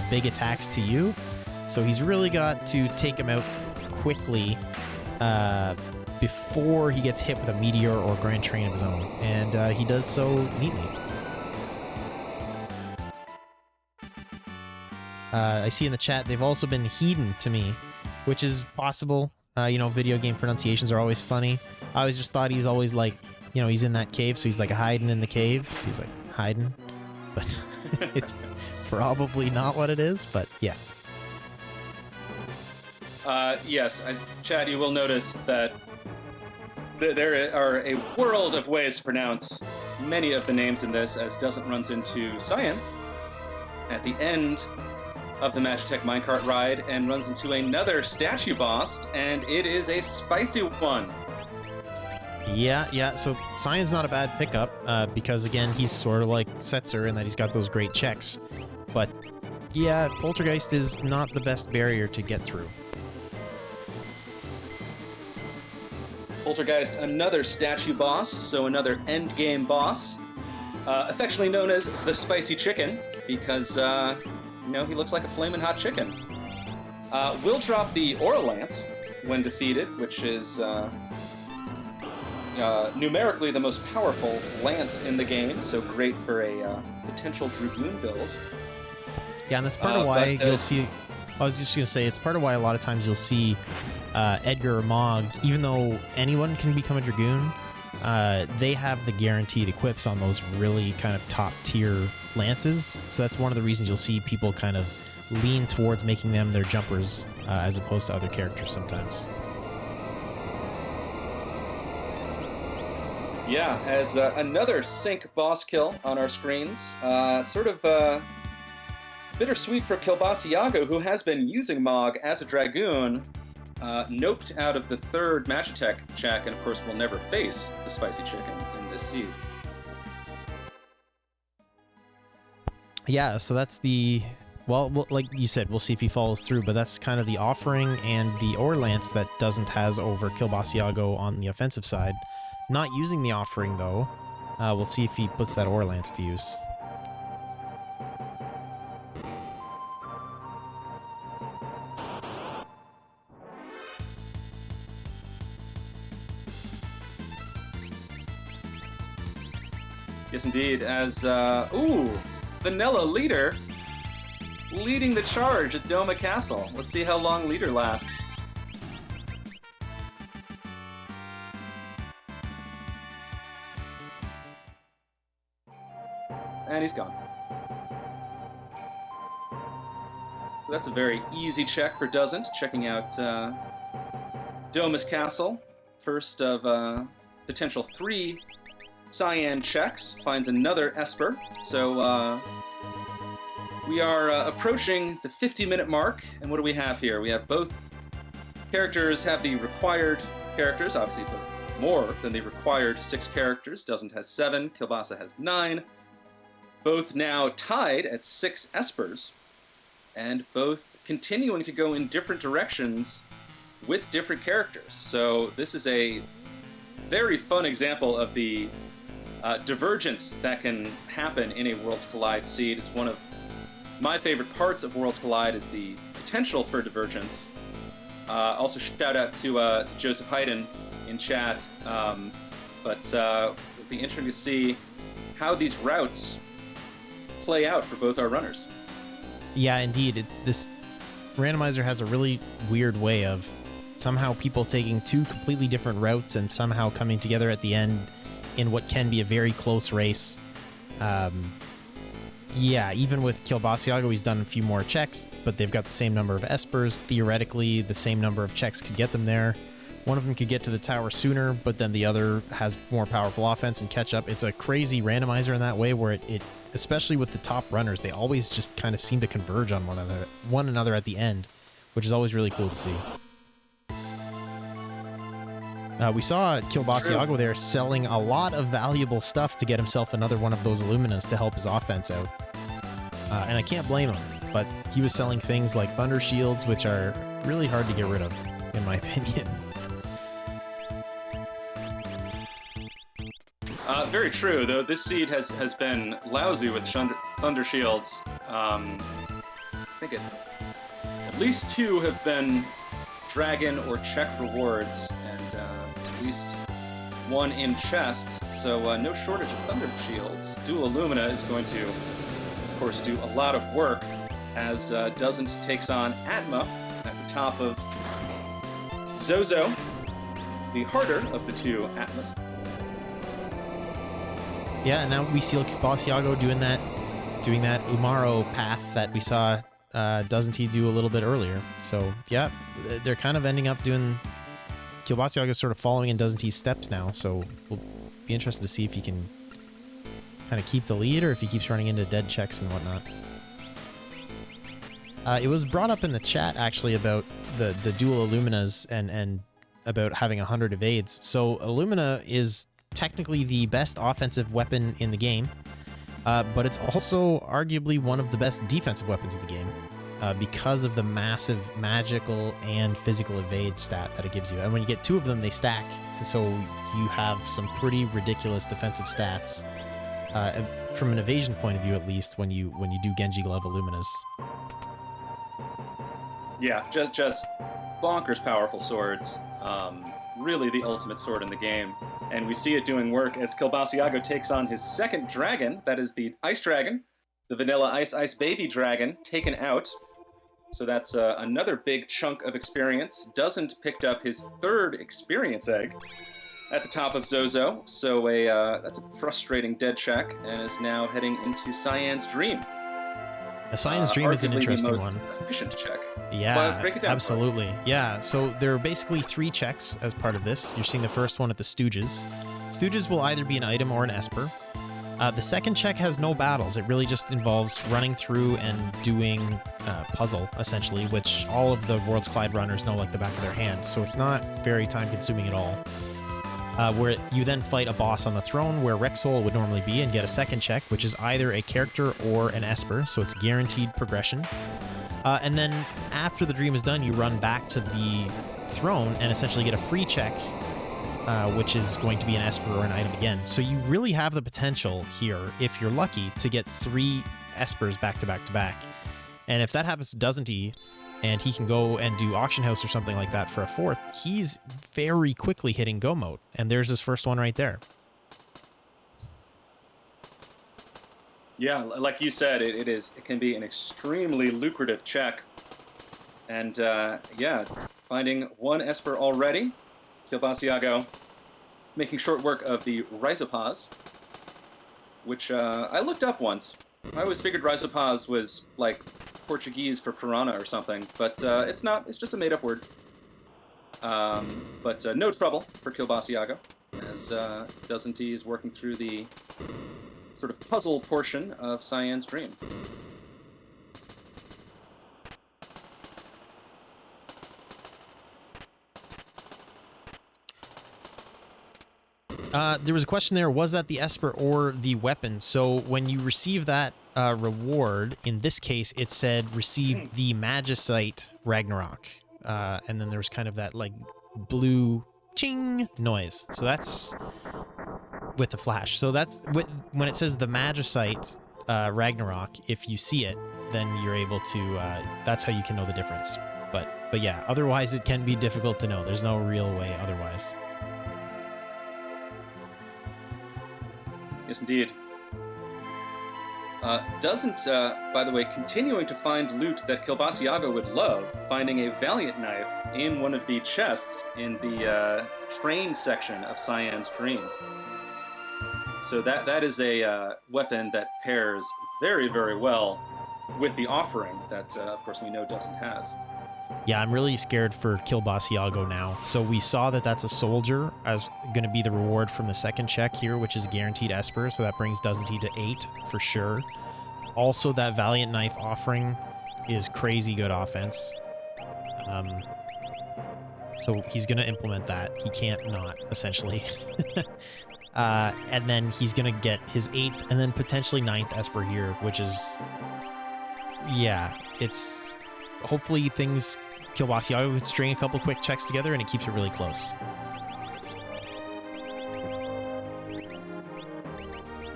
big attacks to you. So he's really got to take him out quickly before he gets hit with a meteor or Grand Train of his own. And he does so neatly. I see in the chat they've also been Hedon to me, which is possible. Video game pronunciations are always funny. I always just thought he's always like, he's in that cave, so he's like hiding in the cave. So he's like hiding. But it's probably not what it is, but yeah. Yes, Chad, you will notice that there are a world of ways to pronounce many of the names in this, as Doesn't runs into Cyan at the end of the Magitech minecart ride and runs into another statue boss, and it is a spicy one. Yeah, so Cyan's not a bad pickup, because again, he's sort of like Setzer in that he's got those great checks. But yeah, Poltergeist is not the best barrier to get through. Poltergeist, another statue boss, so another endgame boss, affectionately known as the Spicy Chicken, because, he looks like a flaming hot chicken. Will drop the Aura Lance when defeated, which is numerically the most powerful lance in the game, so great for a potential Dragoon build. Yeah, and that's part of why you'll see... I was just going to say, it's part of why a lot of times you'll see Edgar or Mog, even though anyone can become a Dragoon, they have the guaranteed equips on those really kind of top-tier lances. So that's one of the reasons you'll see people kind of lean towards making them their jumpers as opposed to other characters sometimes. Yeah, as another sync boss kill on our screens. Sort of bittersweet for Kilbasiago, who has been using Mog as a Dragoon, noped out of the third Magitech check, and of course will never face the Spicy Chicken in this seed. Yeah, so that's the Well, like you said, we'll see if he follows through, but that's kind of the offering and the Ore Lance that Doesn't has over Kilbasiago on the offensive side. Not using the offering, though. We'll see if he puts that Ore Lance to use. Yes, indeed. As, Vanilla Leader leading the charge at Doma Castle. Let's see how long Leader lasts. And he's gone. That's a very easy check for Doesn't, checking out Doma's Castle. First of potential 3 Cyan checks, finds another Esper. So we are approaching the 50-minute mark, and what do we have here? We have both characters have the required characters, obviously more than the required 6 characters. Doesn't has 7, Kilbasa has 9. Both now tied at 6 Espers, and both continuing to go in different directions with different characters. So this is a very fun example of the divergence that can happen in a Worlds Collide seed. It's one of my favorite parts of Worlds Collide is the potential for divergence. Also, shout out to Joseph Hayden in chat. But it'll be interesting to see how these routes play out for both our runners. Yeah, indeed. This randomizer has a really weird way of somehow people taking 2 completely different routes and somehow coming together at the end in what can be a very close race. Yeah, even with Kilbasiago, he's done a few more checks, but they've got the same number of Espers. Theoretically, the same number of checks could get them there. One of them could get to the tower sooner, but then the other has more powerful offense and catch up. It's a crazy randomizer in that way where it especially with the top runners, they always just kind of seem to converge on one another at the end, which is always really cool to see. We saw Kilbasiago there selling a lot of valuable stuff to get himself another one of those Illuminas to help his offense out. And I can't blame him, but he was selling things like Thunder Shields, which are really hard to get rid of, in my opinion. Very true, though this seed has been lousy with Thunder Shields. I think at least 2 have been Dragon or Check rewards, and at least 1 in chests, so no shortage of Thunder Shields. Dual Illumina is going to, of course, do a lot of work as Doesn't takes on Atma at the top of Zozo, the harder of the 2 Atmas. Yeah, and now we see Kilbasiago doing that Umaro path that we saw Doesn't he do a little bit earlier. So yeah, they're kind of ending up doing Kilbasiago sort of following in Doesn't he's steps now. So we'll be interested to see if he can kind of keep the lead or if he keeps running into dead checks and whatnot. It was brought up in the chat actually about the dual Illuminas and about having 100 evades. So Illumina is technically the best offensive weapon in the game, but it's also arguably one of the best defensive weapons of the game because of the massive magical and physical evade stat that it gives you. And when you get 2 of them, they stack, and so you have some pretty ridiculous defensive stats from an evasion point of view, at least when you do Genji Glove Illuminas. Yeah, just bonkers powerful swords. Really the ultimate sword in the game. And we see it doing work as Kilbasiago takes on his second dragon, that is the Ice Dragon, the Vanilla Ice Baby Dragon, taken out. So that's another big chunk of experience. Doesn't picked up his 3rd experience egg at the top of Zozo, so that's a frustrating dead check, and is now heading into Cyan's Dream. Cyan's Dream is an interesting one. Efficient check. Yeah, break it down absolutely. Yeah, so there are basically 3 checks as part of this. You're seeing the first one at the Stooges. Stooges will either be an item or an Esper. The second check has no battles. It really just involves running through and doing puzzle, essentially, which all of the Worlds Collide runners know like the back of their hand. So it's not very time-consuming at all. where you then fight a boss on the throne where Rexol would normally be and get a second check, which is either a character or an Esper, so it's guaranteed progression. And then after the dream is done, you run back to the throne and essentially get a free check, which is going to be an Esper or an item again. So you really have the potential here, if you're lucky, to get 3 Espers back to back to back. And if that happens to Doesn't He, and he can go and do Auction House or something like that for a 4th, he's very quickly hitting go mode. And there's his first one right there. Yeah, like you said, it can be an extremely lucrative check. And yeah, finding 1 Esper already. Kilbasiago making short work of the Rhizopause, which I looked up once. I always figured Rhizopause was like Portuguese for piranha or something, but it's not. It's just a made-up word. But no trouble for Kilbasiago, as Doesn't He is working through the sort of puzzle portion of Cyan's dream. There was a question there, was that the Esper or the weapon? So when you receive that reward, in this case, it said receive the Magicite Ragnarok. And then there was kind of that like blue ching noise. So that's with the flash. So that's when it says the Magicite Ragnarok, if you see it, then you're able to, that's how you can know the difference. But yeah, otherwise it can be difficult to know. There's no real way otherwise. Yes, indeed. Doesn't, by the way, continuing to find loot that Kilbasiago would love, finding a Valiant Knife in one of the chests in the train section of Cyan's dream. So that is a weapon that pairs very, very well with the offering that, of course, we know Doesn't has. Yeah, I'm really scared for Kilbasiago now. So we saw that that's a soldier as going to be the reward from the second check here, which is guaranteed Esper. So that brings Doesn't He to 8 for sure. Also, that Valiant Knife offering is crazy good offense. So he's going to implement that. He can't not, essentially. And then he's going to get his 8th and then potentially 9th Esper here, which is... Yeah, it's... Hopefully things... Kilbasiago could string a couple quick checks together and it keeps it really close.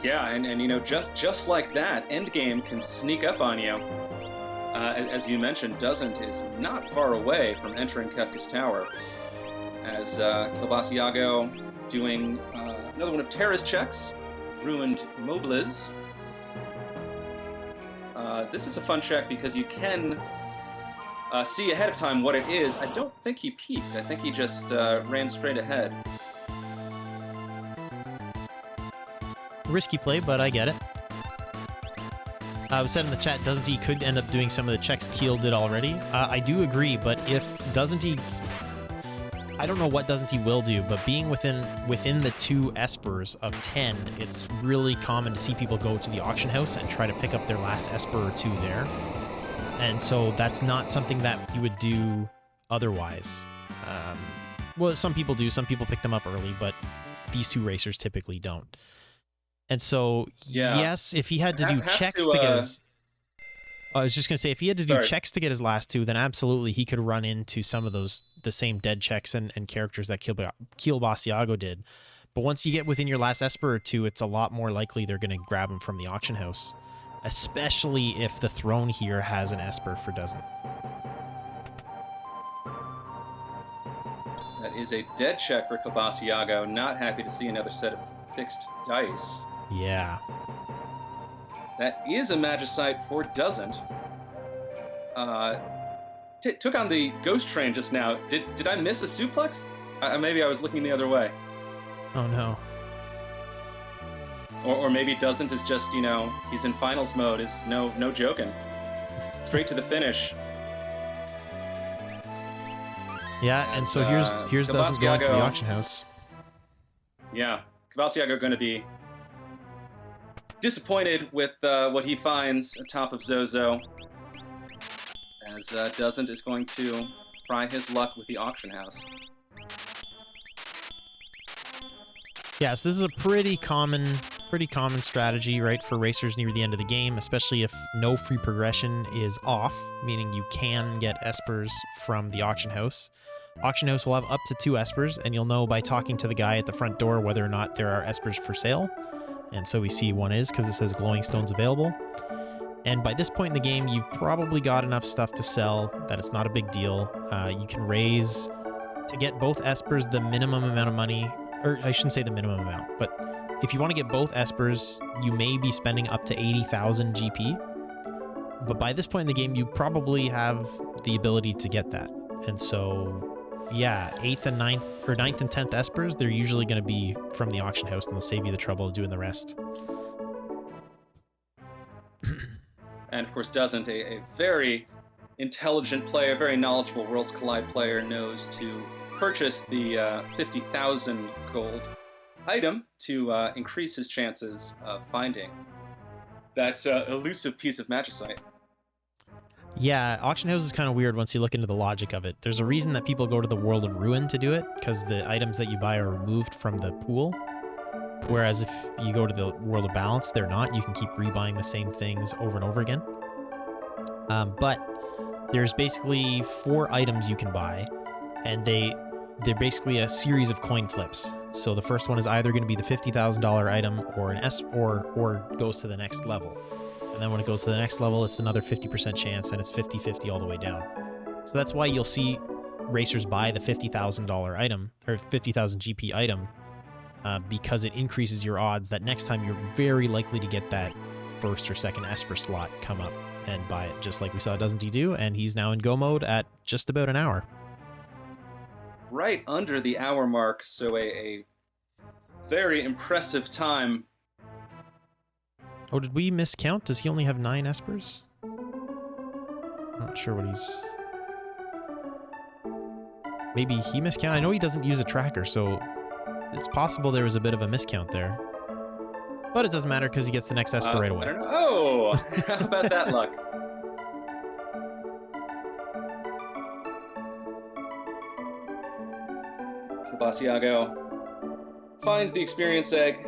Yeah, and you know, just like that, Endgame can sneak up on you. As you mentioned, Doesn't is not far away from entering Kefka's tower. As Kilbasiago doing another one of Terra's checks, Ruined Mobliz. This is a fun check because you can see ahead of time what it is. I don't think he peeked. I think he just ran straight ahead. Risky play, but I get it. I was said in the chat, Doesn't He could end up doing some of the checks Keel did already. I do agree, but if Doesn't He... I don't know what Doesn't He will do, but being within the 2 Espers of 10, it's really common to see people go to the auction house and try to pick up their last Esper or 2 there. And so that's not something that you would do otherwise. Well, some people do. Some people pick them up early, but these 2 racers typically don't. And so, yeah. Yes, if he had to do checks to get his... I was just going to say, if he had to do checks to get his last 2, then absolutely he could run into some of those, the same dead checks and characters that Kilbasiago did. But once you get within your last Esper or 2, it's a lot more likely they're going to grab him from the auction house. Especially if the throne here has an Esper for Doesn't. That is a dead check for Kilbasiago. Not happy to see another set of fixed dice. Yeah. That is a Magicite for Doesn't. Took on the Ghost Train just now. Did I miss a suplex? Maybe I was looking the other way. Oh no. Or maybe Doesn't is just, you know, he's in finals mode. Is no joking. Straight to the finish. Yeah, and so here's Doesn't going to the auction house. Yeah, Kilbasiago going to be disappointed with what he finds atop of Zozo, as Doesn't is going to try his luck with the auction house. Yeah, so this is a pretty common strategy, right, for racers near the end of the game, especially if no free progression is off, meaning you can get espers from the auction house. Auction house will have up to 2 espers, and you'll know by talking to the guy at the front door whether or not there are espers for sale. And so we see one is, because it says glowing stones available. And by this point in the game, you've probably got enough stuff to sell that it's not a big deal. You can raise, to get both espers, the minimum amount of money, or I shouldn't say the minimum amount, but if you want to get both espers, you may be spending up to 80,000 GP. But by this point in the game, you probably have the ability to get that. And so, yeah, 8th and 9th, or 9th and 10th espers, they're usually going to be from the auction house, and they'll save you the trouble of doing the rest. And of course, doesn't a very intelligent player, very knowledgeable Worlds Collide player knows to purchase the 50,000 gold item to increase his chances of finding that elusive piece of magicite. Yeah, auction house is kind of weird once you look into the logic of it. There's a reason that people go to the World of Ruin to do it, because the items that you buy are removed from the pool. Whereas if you go to the World of Balance, they're not. You can keep rebuying the same things over and over again. But there's basically 4 items you can buy, and they're basically a series of coin flips. So the first one is either going to be the $50,000 item or an or goes to the next level. And then when it goes to the next level, it's another 50% chance, and it's 50-50 all the way down. So that's why you'll see racers buy the $50,000 item, or 50,000 GP item, because it increases your odds that next time you're very likely to get that first or second Esper slot come up and buy it, just like we saw Doesn't He do, and he's now in go mode at just about an hour. Right under the hour mark, so a very impressive time. Oh, did we miscount? Does he only have 9 espers? I'm not sure what he's... Maybe he miscount? I know he doesn't use a tracker, so it's possible there was a bit of a miscount there. But it doesn't matter because he gets the next esper right away. I don't know. Oh, how about that luck? Basiago finds the experience egg.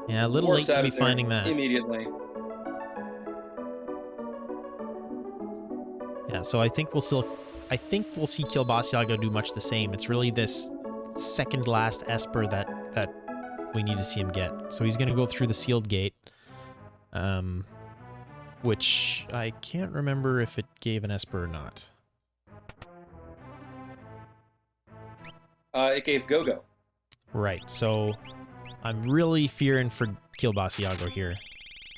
Yeah, a little late to be finding that. Immediately. Yeah, so I think we'll see Kilbasiago do much the same. It's really this second last esper that we need to see him get. So he's going to go through the sealed gate, which I can't remember if it gave an esper or not. It gave Go-Go. Right, so I'm really fearing for Kilbasiago here.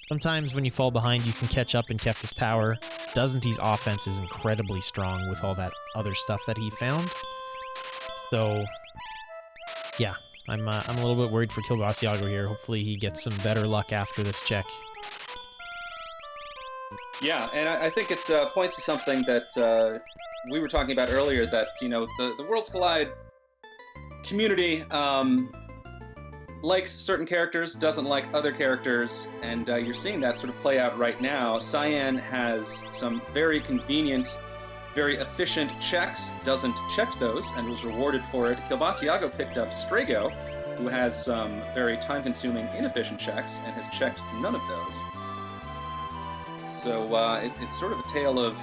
Sometimes when you fall behind, you can catch up in Kefka's tower. Doesn't He's offense is incredibly strong with all that other stuff that he found. So, yeah, I'm a little bit worried for Kilbasiago here. Hopefully he gets some better luck after this check. Yeah, and I think it points to something that we were talking about earlier, that, you know, the Worlds Collide community likes certain characters, doesn't like other characters, and you're seeing that sort of play out right now. Cyan has some very convenient, very efficient checks, doesn't check those, and was rewarded for it. Kilbasiago picked up Strago, who has some very time-consuming, inefficient checks, and has checked none of those. So it's sort of a tale of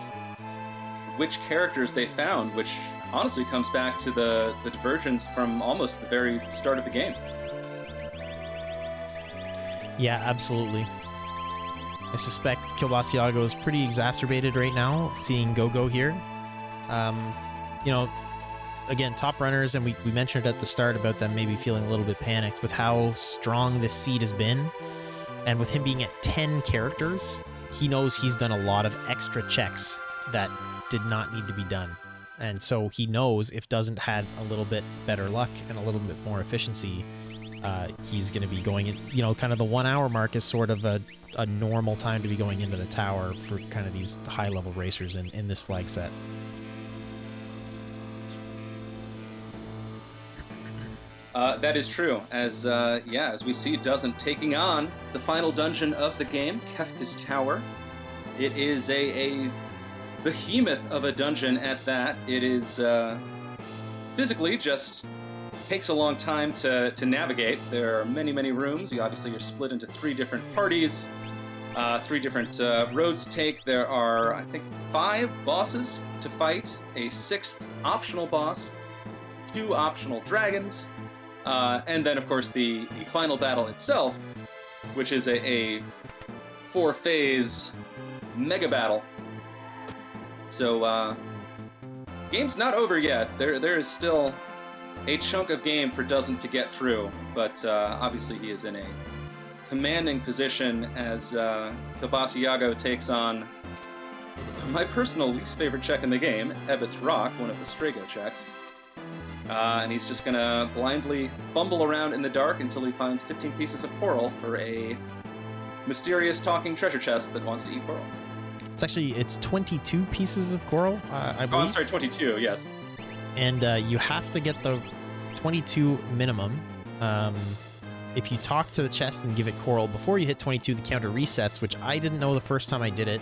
which characters they found, which honestly comes back to the divergence from almost the very start of the game. Yeah, absolutely. I suspect Kilbasiago is pretty exacerbated right now, seeing Go-Go here. You know, again, top runners, and we mentioned at the start about them maybe feeling a little bit panicked with how strong this seed has been. And with him being at 10 characters, he knows he's done a lot of extra checks that did not need to be done. And so he knows if Doesn't had a little bit better luck and a little bit more efficiency, he's going to be going in, you know, kind of the 1 hour mark is sort of a normal time to be going into the tower for kind of these high level racers in this flag set. That is true, as we see Doesn't taking on the final dungeon of the game, Kefka's Tower. It is a behemoth of a dungeon at that. It is physically just takes a long time to navigate. There are many, many rooms. Obviously, you're split into 3 different parties, 3 different roads to take. There are, I think, 5 bosses to fight, a 6th optional boss, 2 optional dragons, and then, of course, the final battle itself, which is a 4-phase mega battle. So, game's not over yet. There is still a chunk of game for Doesn't to get through, but obviously he is in a commanding position as Kielbasa Yago takes on my personal least favorite check in the game, Ebbets Rock, one of the Strago checks. And he's just gonna blindly fumble around in the dark until he finds 15 pieces of coral for a mysterious talking treasure chest that wants to eat coral. It's 22 pieces of coral, I believe. Oh, I'm sorry, 22, yes. And you have to get the 22 minimum. If you talk to the chest and give it coral before you hit 22, the counter resets, which I didn't know the first time I did it.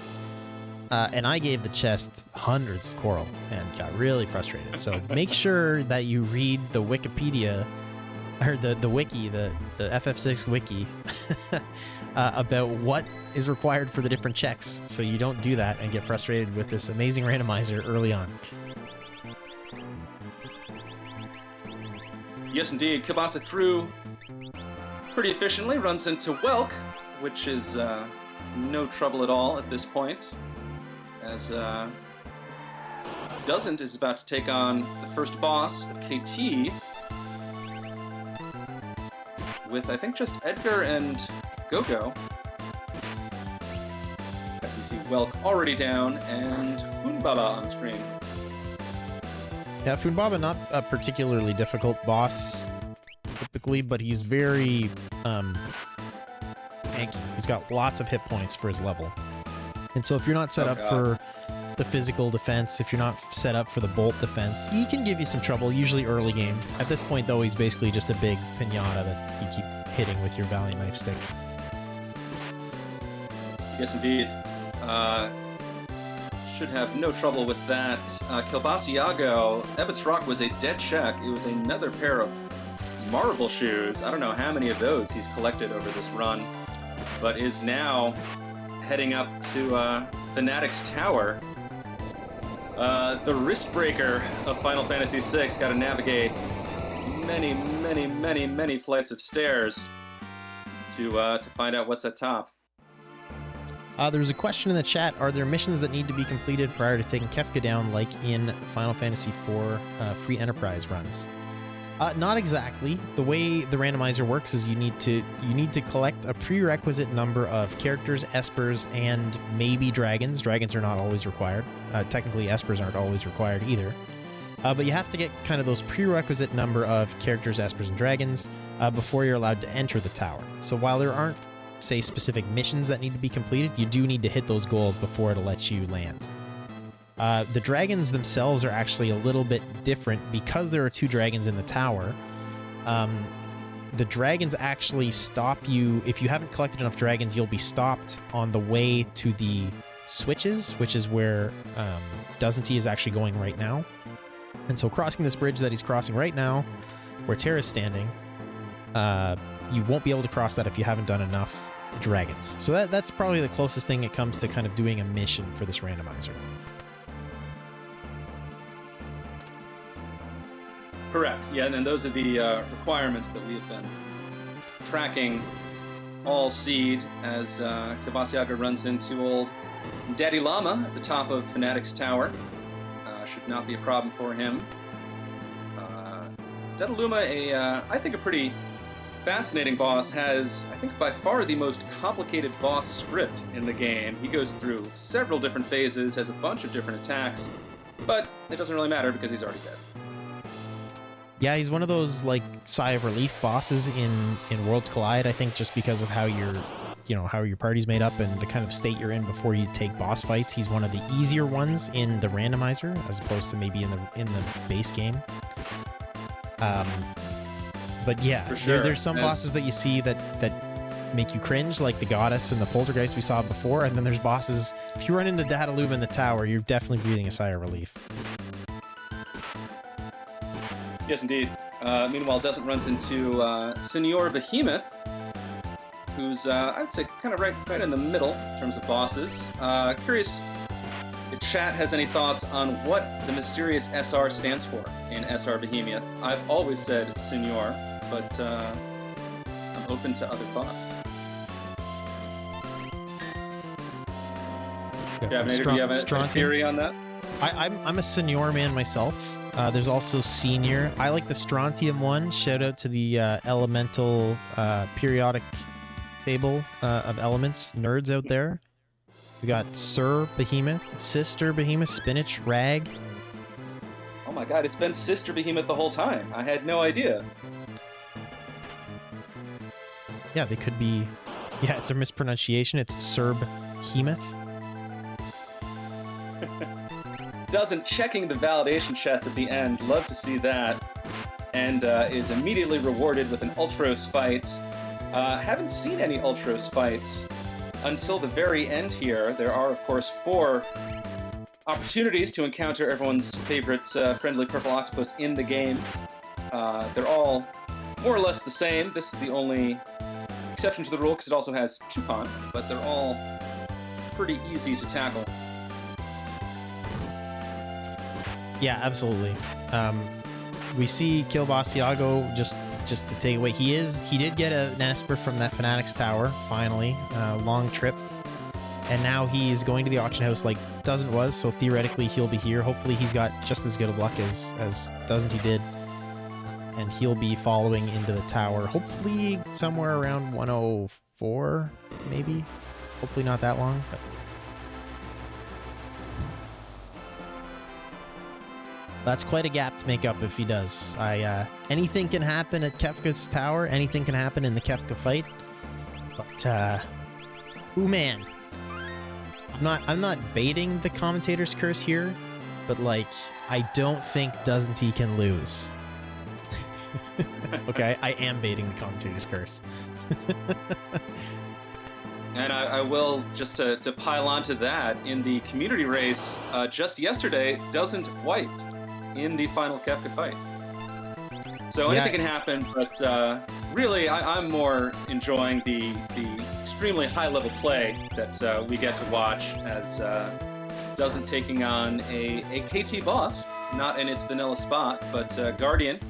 And I gave the chest hundreds of coral and got really frustrated. So make sure that you read the Wikipedia, or the wiki, the FF6 wiki, about what is required for the different checks, so you don't do that and get frustrated with this amazing randomizer early on. Yes, indeed. Kielbasa through pretty efficiently, runs into Welk, which is no trouble at all at this point, as Doesn't is about to take on the first boss of KT with, I think, just Edgar and Gogo. As we see Welk already down and Funbaba on screen. Yeah, Funbaba, not a particularly difficult boss, typically, but he's very tanky. He's got lots of hit points for his level. And so if you're not set up for the physical defense, if you're not set up for the bolt defense, he can give you some trouble, usually early game. At this point, though, he's basically just a big pinata that you keep hitting with your Valiant Knife Stick. Yes, indeed. Should have no trouble with that. Kielbasa Yago, Ebbets Rock was a dead check. It was another pair of Marvel shoes. I don't know how many of those he's collected over this run, but is now heading up to Fnatic's Tower. The wrist breaker of Final Fantasy VI, got to navigate many, many, many, many flights of stairs to find out what's at top. There's a question in the chat. Are there missions that need to be completed prior to taking Kefka down, like in Final Fantasy IV free Enterprise runs? Not exactly. The way the randomizer works is you need to collect a prerequisite number of characters, espers, and maybe dragons. Dragons are not always required. Technically, espers aren't always required either. But you have to get kind of those prerequisite number of characters, espers, and dragons before you're allowed to enter the tower. So while there aren't, say, specific missions that need to be completed, you do need to hit those goals before it'll let you land. The dragons themselves are actually a little bit different because there are 2 dragons in the tower. The dragons actually stop you. If you haven't collected enough dragons, you'll be stopped on the way to the switches, which is where Doesn't is actually going right now. And so crossing this bridge that he's crossing right now, where Terra's standing, you won't be able to cross that if you haven't done enough dragons. So that's probably the closest thing it comes to kind of doing a mission for this randomizer. Correct. Yeah, and those are the requirements that we have been tracking all seed as Kielbasa Yago runs into old Daddy Llama at the top of Fnatic's Tower. Should not be a problem for him. Dedaluma, I think a pretty fascinating boss, has, I think, by far the most complicated boss script in the game. He goes through several different phases, has a bunch of different attacks, but it doesn't really matter because he's already dead. Yeah, he's one of those, like, sigh of relief bosses in Worlds Collide, I think, just because of how your party's made up and the kind of state you're in before you take boss fights. He's one of the easier ones in the randomizer, as opposed to maybe in the base game. But yeah, for sure. There's some bosses that you see that make you cringe, like the Goddess and the Poltergeist we saw before, and then there's bosses, if you run into Dedaluma in the tower, you're definitely breathing a sigh of relief. Yes, indeed. Meanwhile, Doesn't runs into Senor Behemoth, who's, I would say, kind of right in the middle in terms of bosses. Curious if chat has any thoughts on what the mysterious SR stands for in SR Behemoth. I've always said Senor, but I'm open to other thoughts. Do you have a theory on that? I'm a Senor man myself. There's also Senior. I like the Strontium one. Shout out to the elemental periodic table of elements nerds out there. We got Sir Behemoth, Sister Behemoth, Spinach, Rag. Oh my god, it's been Sister Behemoth the whole time. I had no idea. Yeah, they could be... Yeah, it's a mispronunciation. It's Sir Behemoth. Doesn't checking the validation chest at the end. Love to see that. And is immediately rewarded with an Ultros fight. Haven't seen any Ultros fights until the very end here. There are, of course, 4 opportunities to encounter everyone's favorite friendly purple octopus in the game. They're all more or less the same. This is the only exception to the rule because it also has Chupon, but they're all pretty easy to tackle. Yeah, absolutely. We see Kill Boss Iago just to take away. He did get an Esper from that Fanatics Tower, finally. Long trip. And now he's going to the auction house like Doesn't was, so theoretically he'll be here. Hopefully he's got just as good of luck as Doesn't he did. And he'll be following into the tower, hopefully somewhere around 104, maybe? Hopefully not that long, but... That's quite a gap to make up if he does. Anything can happen at Kefka's tower. Anything can happen in the Kefka fight. But, ooh man. I'm not baiting the commentator's curse here, but like, I don't think Doesn't he can lose. Okay, I am baiting the commentator's curse. And I will, just to pile onto that, in the community race just yesterday, Doesn't wiped in the final Kefka fight. So anything can happen, but really I'm more enjoying the extremely high-level play that we get to watch as Doesn't taking on a KT boss, not in its vanilla spot, but Guardian,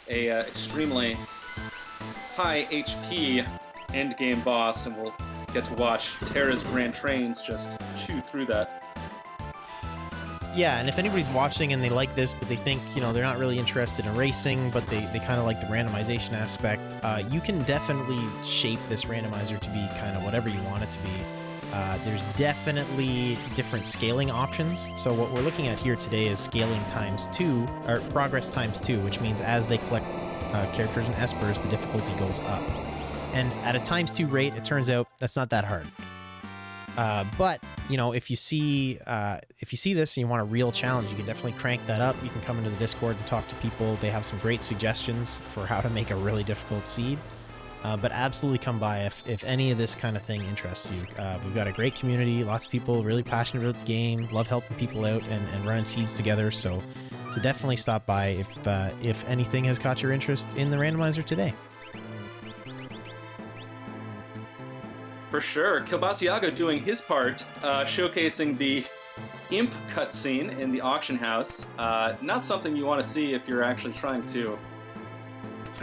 a extremely high HP endgame boss, and we'll get to watch Terra's Grand Trains just chew through that. Yeah, and if anybody's watching and they like this, but they think, you know, they're not really interested in racing, but they kind of like the randomization aspect, you can definitely shape this randomizer to be kind of whatever you want it to be. There's definitely different scaling options. So what we're looking at here today is scaling ×2, or progress ×2, which means as they collect characters and espers, the difficulty goes up. And at a ×2 rate, it turns out that's not that hard. But you know, if you see this and you want a real challenge, you can definitely crank that up. You can come into the Discord and talk to people. They have some great suggestions for how to make a really difficult seed. But absolutely come by if any of this kind of thing interests you. We've got a great community, lots of people really passionate about the game, love helping people out and running seeds together. So definitely stop by if anything has caught your interest in the randomizer today. For sure. Kilbasiago doing his part, showcasing the imp cutscene in the auction house. Not something you want to see if you're actually trying to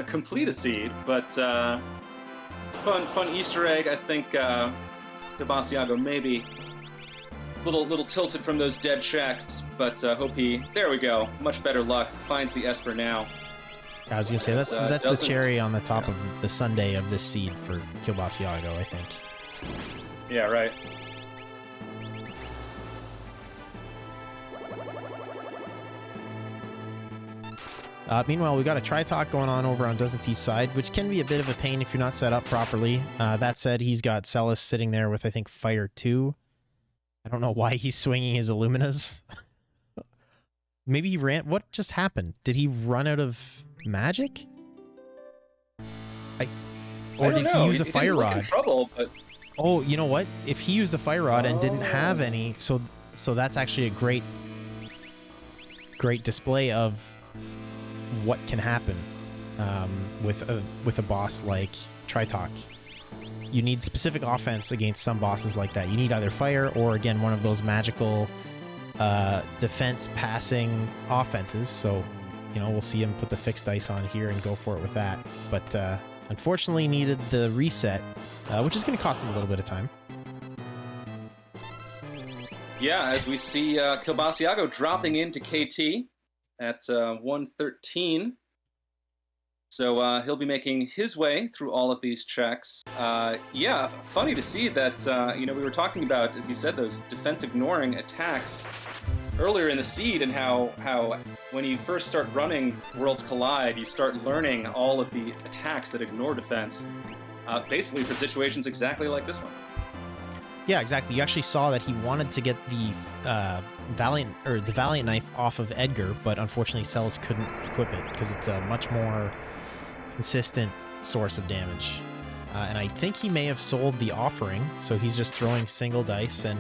complete a seed, but fun Easter egg. I think Kilbasiago maybe little tilted from those dead shacks, but hope he, there we go, much better luck, finds the Esper now. I was gonna say that's the cherry on the top of the sundae of this seed for Kilbasiago, I think. Yeah, right. Meanwhile, we got a tri-talk going on over on Doesn't T's side, which can be a bit of a pain if you're not set up properly. That said, he's got Celis sitting there with, I think, Fire 2. I don't know why he's swinging his Illuminas. Maybe he ran... What just happened? Did he run out of magic? Or did he use a Fire Rod? In trouble, but... Oh, you know what? If he used a Fire Rod and didn't have any, so that's actually a great display of what can happen with a boss like Tritok. You need specific offense against some bosses like that. You need either fire or, again, one of those magical defense passing offenses. So, we'll see him put the fixed dice on here and go for it with that. But unfortunately needed the reset, which is going to cost him a little bit of time. Yeah, as we see Kilbasiago dropping into KT at 113. So he'll be making his way through all of these checks. Yeah, funny to see that, we were talking about, as you said, those defense-ignoring attacks earlier in the seed, and how when you first start running Worlds Collide, you start learning all of the attacks that ignore defense, basically for situations exactly like this one. Yeah, exactly. You actually saw that he wanted to get the Valiant Knife off of Edgar, but unfortunately Celis couldn't equip it because it's a much more consistent source of damage. And I think he may have sold the offering, so he's just throwing single dice, and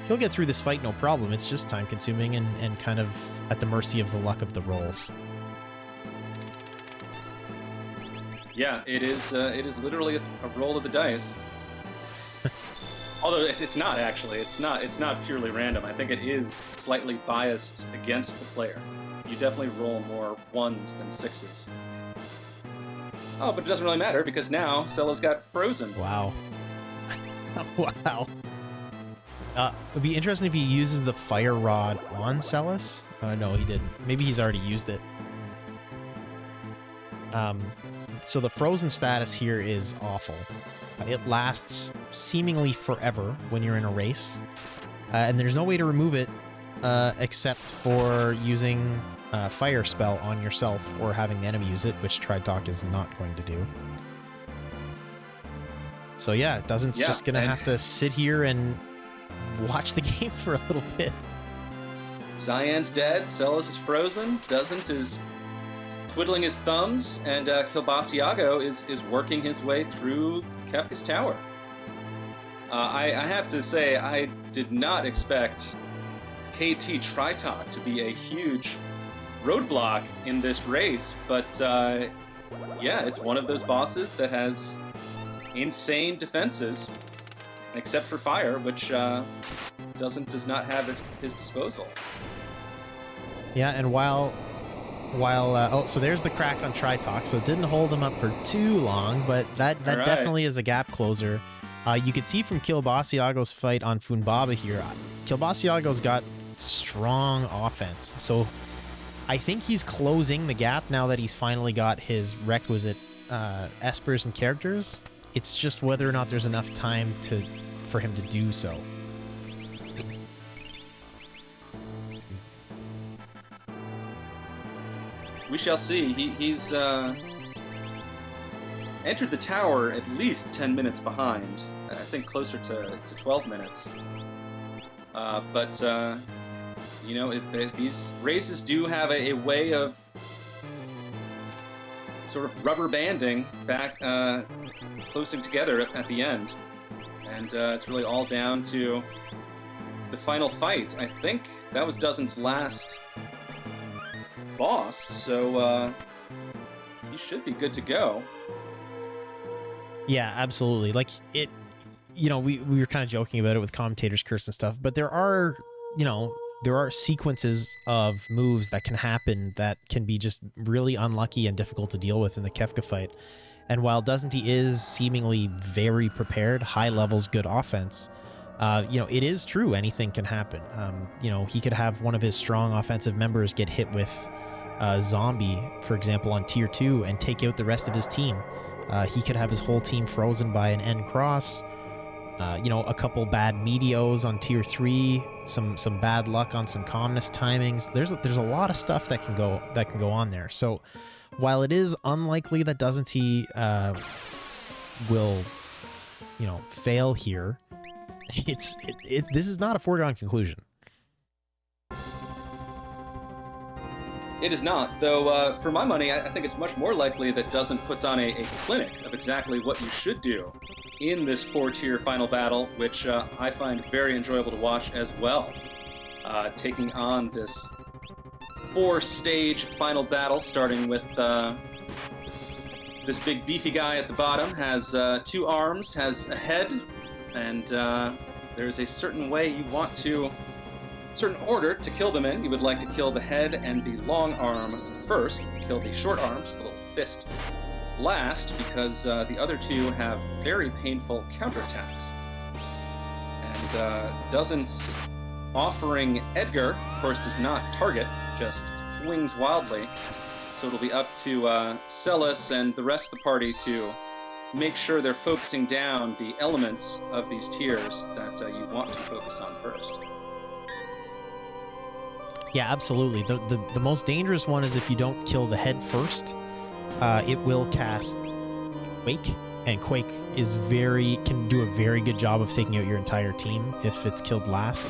he'll get through this fight no problem. It's just time-consuming and kind of at the mercy of the luck of the rolls. Yeah, it is literally a roll of the dice. Although it's not actually. It's not purely random. I think it is slightly biased against the player. You definitely roll more 1s than 6s. Oh, but it doesn't really matter because now Celo's got frozen. Wow. Wow. It'd be interesting if he uses the fire rod on Celis. No, he didn't. Maybe he's already used it. So the frozen status here is awful. It lasts seemingly forever when you're in a race, and there's no way to remove it except for using fire spell on yourself or having the enemy use it, which Tritok is not going to do. So yeah, Doesn's just gonna have to sit here and watch the game for a little bit. Cyan's dead, Celis is frozen, Doesn't is twiddling his thumbs, and Kilbasiago is working his way through Kefka's tower. I have to say, I did not expect KT Tritok to be a huge roadblock in this race, but yeah, it's one of those bosses that has insane defenses, except for fire, which does not have at his disposal. Yeah, and while so there's the crack on Tritok, so it didn't hold him up for too long, but that right. Definitely is a gap closer. You could see from Kilbasiago's fight on Funbaba here, Kilbasiago's got strong offense, so I think he's closing the gap now that he's finally got his requisite espers and characters. It's just whether or not there's enough time for him to do so. We shall see. He's entered the tower at least 10 minutes behind. I think closer to 12 minutes. But these races do have a way of sort of rubber banding back, closing together at the end. And it's really all down to the final fight. I think that was Dozen's last boss, so he should be good to go. Yeah, absolutely. Like it, we were kind of joking about it with commentators curse and stuff, but there are sequences of moves that can happen that can be just really unlucky and difficult to deal with in the Kefka fight. And while Doesn't is seemingly very prepared, high levels, good offense, it is true, anything can happen. He could have one of his strong offensive members get hit with zombie, for example, on tier 2 and take out the rest of his team. He could have his whole team frozen by an end cross. A couple bad meteos on tier 3, some bad luck on some calmness timings. There's a lot of stuff that can go on there. So while it is unlikely that Doesn't will fail here, this is not a foregone conclusion. It is not, though for my money, I think it's much more likely that Doesn't puts on a clinic of exactly what you should do in this 4-tier final battle, which I find very enjoyable to watch as well. Taking on this 4-stage final battle, starting with This big beefy guy at the bottom has 2 arms, has a head, and there's a certain way you want to, certain order to kill them in. You would like to kill the head and the long arm first, kill the short arms, the little fist, last, because the other 2 have very painful counterattacks. And Doesn't offering Edgar, of course, does not target, just swings wildly. So it'll be up to Celis and the rest of the party to make sure they're focusing down the elements of these tiers that you want to focus on first. Yeah, absolutely. The most dangerous one is if you don't kill the head first, it will cast Quake, and Quake can do a very good job of taking out your entire team if it's killed last,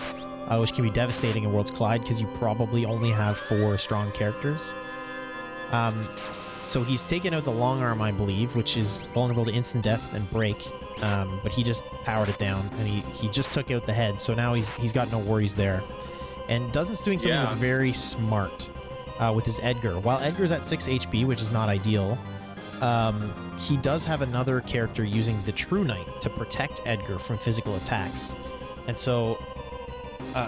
which can be devastating in Worlds Collide because you probably only have 4 strong characters. So he's taken out the long arm, I believe, which is vulnerable to instant death and break, but he just powered it down, and he just took out the head, so now he's got no worries there. And Doesn't doing something that's very smart with his Edgar. While Edgar's at 6 HP, which is not ideal, he does have another character using the True Knight to protect Edgar from physical attacks. And so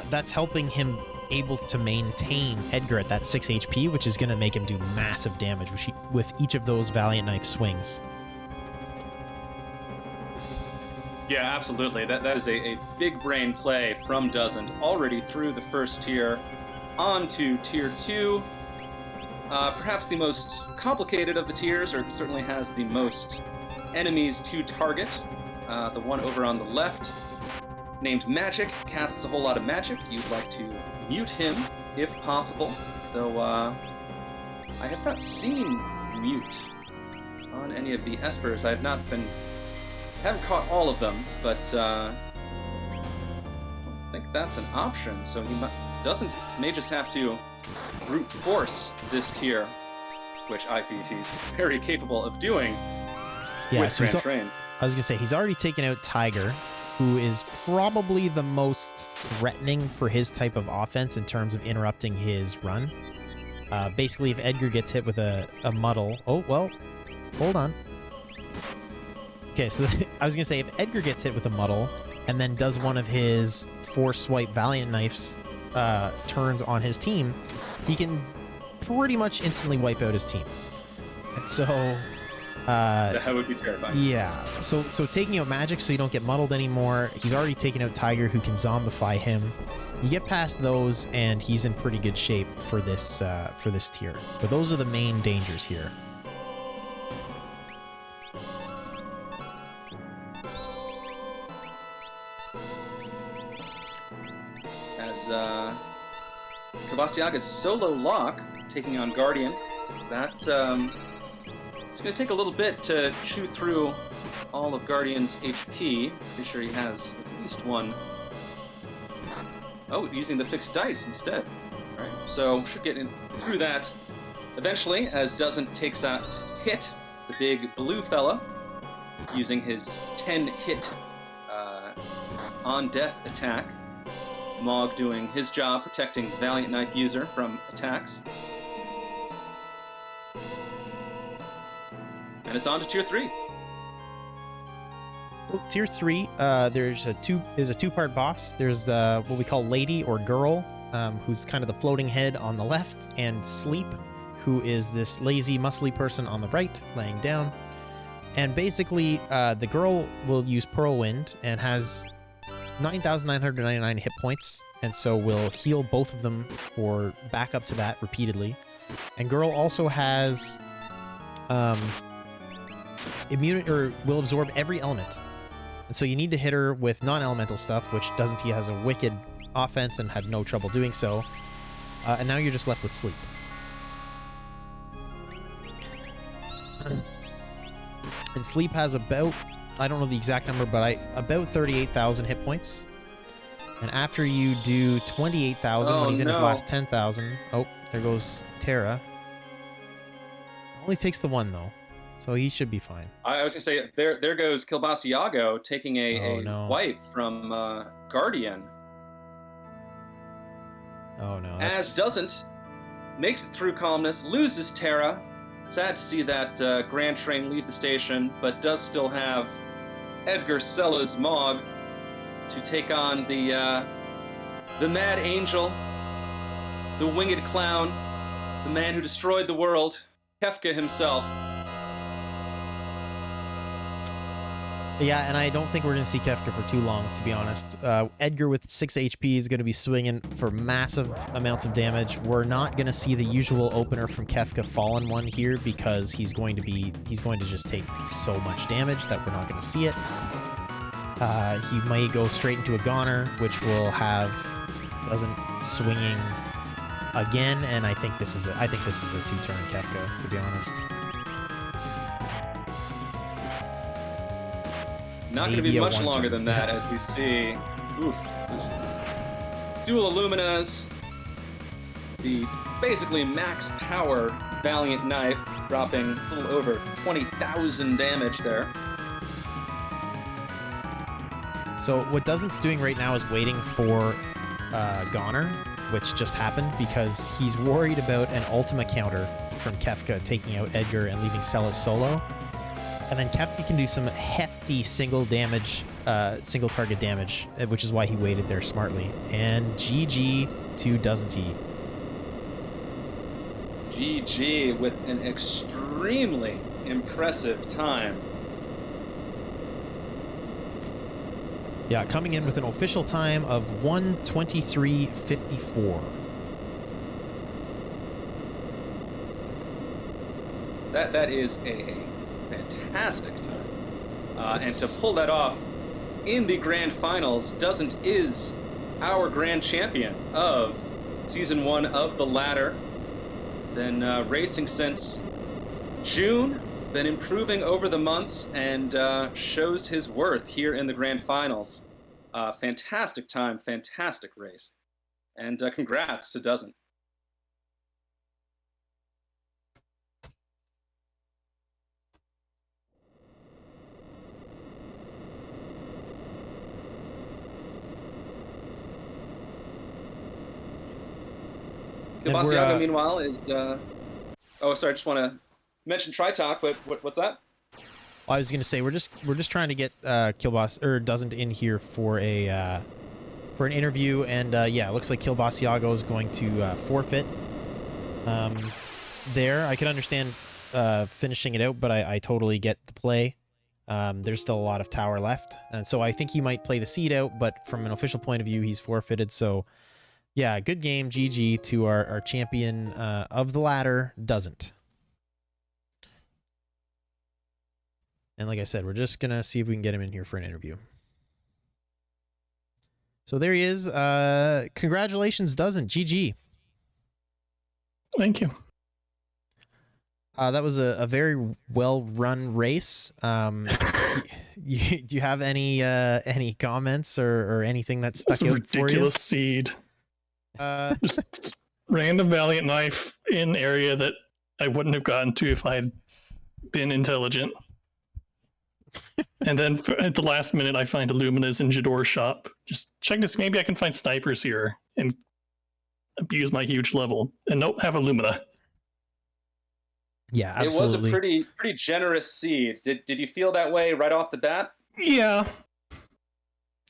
that's helping him able to maintain Edgar at that 6 HP, which is going to make him do massive damage with each of those Valiant Knife swings. Yeah, absolutely. That is a big brain play from Doesn't, already through the first tier, on to tier 2. Perhaps the most complicated of the tiers, or certainly has the most enemies to target. The one over on the left, named Magic, casts a whole lot of magic. You'd like to mute him, if possible, though I have not seen mute on any of the Espers. I haven't caught all of them, but I don't think that's an option, so he may just have to brute force this tier, which I think he's very capable of doing with so Grand Train. I was going to say, he's already taken out Tiger, who is probably the most threatening for his type of offense in terms of interrupting his run. Basically, if Edgar gets hit with a muddle... Oh, well, hold on. Okay, so I was going to say, if Edgar gets hit with a muddle and then does one of his 4-swipe Valiant Knifes turns on his team, he can pretty much instantly wipe out his team. And so... that would be terrifying. Yeah, so taking out Magic so you don't get muddled anymore. He's already taken out Tiger, who can zombify him. You get past those, and he's in pretty good shape for this tier. But those are the main dangers here. As Kabasiaga's solo lock taking on Guardian, that it's going to take a little bit to chew through all of Guardian's HP. Pretty sure he has at least one. Oh, using the fixed dice instead. All right, so should get through that eventually, as Doesn't takes out Hit, the big blue fella, using his 10-hit on-death attack. Mog doing his job, protecting the Valiant Knife user from attacks. And it's on to tier 3. So tier 3, there's a two-part boss. There's what we call Lady or Girl, who's kind of the floating head on the left, and Sleep, who is this lazy, muscly person on the right, laying down. And basically, the girl will use Whirlwind and has 9,999 hit points, and so will heal both of them or back up to that repeatedly. And Girl also has immunity, or will absorb every element. And so you need to hit her with non-elemental stuff, which doesn't. He has a wicked offense and had no trouble doing so. And now you're just left with Sleep. And Sleep has about, I don't know the exact number, but about 38,000 hit points. And after you do 28,000 when he's in his last 10,000, oh, there goes Terra. Only takes the one though, so he should be fine. I was gonna say, there goes Kilbasiago taking a wipe from Guardian. Oh no! As Doesn't makes it through Calmness, loses Terra, Sad to see that Grand Train leave the station, but does still have Edgar Sella's Mog to take on the Mad Angel, the Winged Clown, the man who destroyed the world, Kefka himself. Yeah, and I don't think we're going to see Kefka for too long, to be honest. Edgar with 6 HP is going to be swinging for massive amounts of damage. We're not going to see the usual opener from Kefka Fallen One here because he's going to just take so much damage that we're not going to see it. He may go straight into a Goner, which will have Doesn't swinging again, and I think this is a 2-turn Kefka, to be honest. Not going to be much longer than that, as we see. Oof. Dual Illuminas. The basically max power Valiant Knife, dropping a little over 20,000 damage there. So what Doesn't's doing right now is waiting for Goner, which just happened because he's worried about an Ultima counter from Kefka taking out Edgar and leaving Celis solo. And then Kefka can do some hefty single target damage, which is why he waited there smartly. And GG to Doesn't He. GG with an extremely impressive time. Yeah, coming in with an official time of 1:23:54. That is a fantastic time. And to pull that off in the grand finals, Doesn't is our grand champion of Season 1 of the ladder. Been racing since June, been improving over the months, and shows his worth here in the grand finals. Fantastic time, fantastic race. And congrats to Doesn't. Kibasiaga, meanwhile, is... Oh, sorry, I just want to mention Tri-Talk, but what's that? I was going to say we're just trying to get Killboss or Doesn't in here for an interview, and yeah, it looks like Killbossiago is going to forfeit. There, I can understand finishing it out, but I totally get the play. There's still a lot of tower left, and so I think he might play the seed out, but from an official point of view, he's forfeited. So yeah, good game, GG to our champion of the ladder, Doesn't. And like I said, we're just going to see if we can get him in here for an interview. So there he is. Congratulations, Doesn't. GG. Thank you. That was a very well-run race. Do you have any comments or anything that stuck out for you? Ridiculous seed. Just random Valiant Knife in area that I wouldn't have gotten to if I had been intelligent. And then at the last minute, I find Illumina's in Jador's shop. Just check this. Maybe I can find snipers here and abuse my huge level. And nope, have Illumina. Yeah, absolutely. It was a pretty generous seed. Did you feel that way right off the bat? Yeah.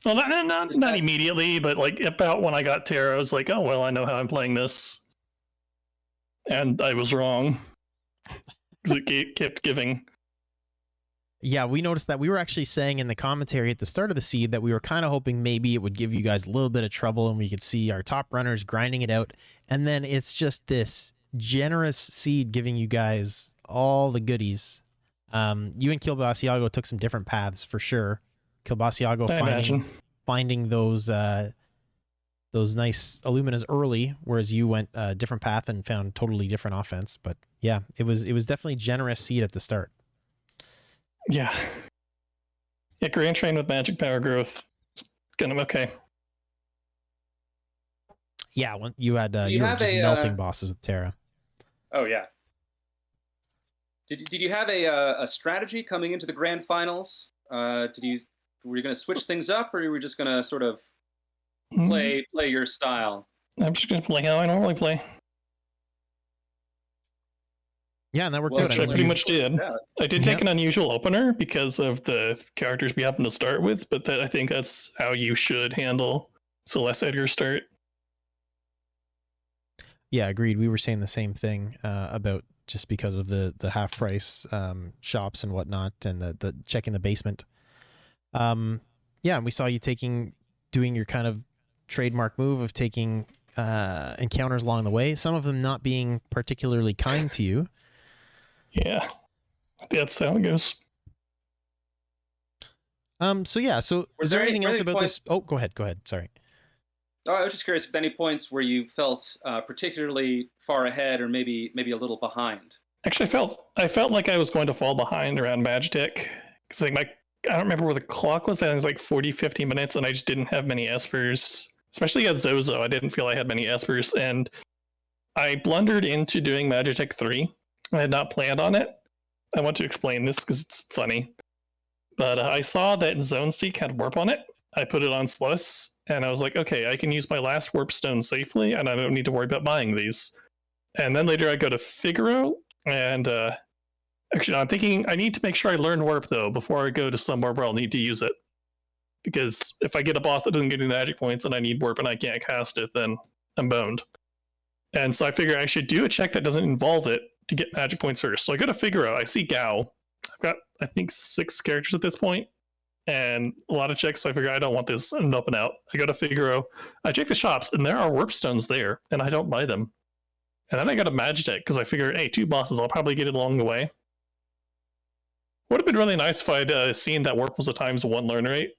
Well, not immediately, but like about when I got Terra, I was like, oh well, I know how I'm playing this, and I was wrong because it kept giving. Yeah, we noticed that. We were actually saying in the commentary at the start of the seed that we were kind of hoping maybe it would give you guys a little bit of trouble and we could see our top runners grinding it out. And then it's just this generous seed giving you guys all the goodies. You and Killbossiago took some different paths for sure. Killbossiago finding those nice Illuminas early, whereas you went a different path and found totally different offense. But yeah, it was definitely generous seed at the start. Yeah. Yeah, Grand Train with magic power growth. It's gonna be okay. Yeah, when you were just melting bosses with Terra. Oh yeah. Did you have a strategy coming into the grand finals? Were you going to switch things up, or were you just going to sort of play your style? I'm just going to play how I normally play. Yeah, and that worked Well, out. Which I I mean, pretty you- much did. Yeah. I did take Yeah. an unusual opener because of the characters we happen to start with, but I think that's how you should handle Celeste at your start. Yeah, agreed. We were saying the same thing about just because of the half price shops and whatnot, and the checking the basement. Yeah, and we saw you doing your kind of trademark move of taking encounters along the way. Some of them not being particularly kind to you. Yeah, that's how it goes. So yeah. So Was is there there any- anything were else any about points- this? Oh, go ahead. Go ahead. Sorry. Oh, I was just curious if any points where you felt particularly far ahead or maybe a little behind. Actually, I felt like I was going to fall behind around Magitech because I don't remember where the clock was. It was like 40, 50 minutes, and I just didn't have many espers. Especially as Zozo, I didn't feel I had many espers, and I blundered into doing Magitech 3. I had not planned on it. I want to explain this because it's funny. But I saw that Zone Seek had warp on it. I put it on Sluss, and I was like, okay, I can use my last warp stone safely, and I don't need to worry about buying these. And then later I go to Figaro, and actually, no, I'm thinking I need to make sure I learn warp, though, before I go to somewhere where I'll need to use it. Because if I get a boss that doesn't give me magic points and I need warp and I can't cast it, then I'm boned. And so I figure I should do a check that doesn't involve it to get magic points first. So I go to Figaro, I see Gao. I've got, I think, 6 characters at this point, and a lot of checks, so I figure I don't want this and up and out. I go to Figaro, I check the shops, and there are warp stones there, and I don't buy them. And then I got a Magitech, because I figure, hey, 2 bosses, I'll probably get it along the way. Would have been really nice if I'd seen that warp was a ×1 learn rate.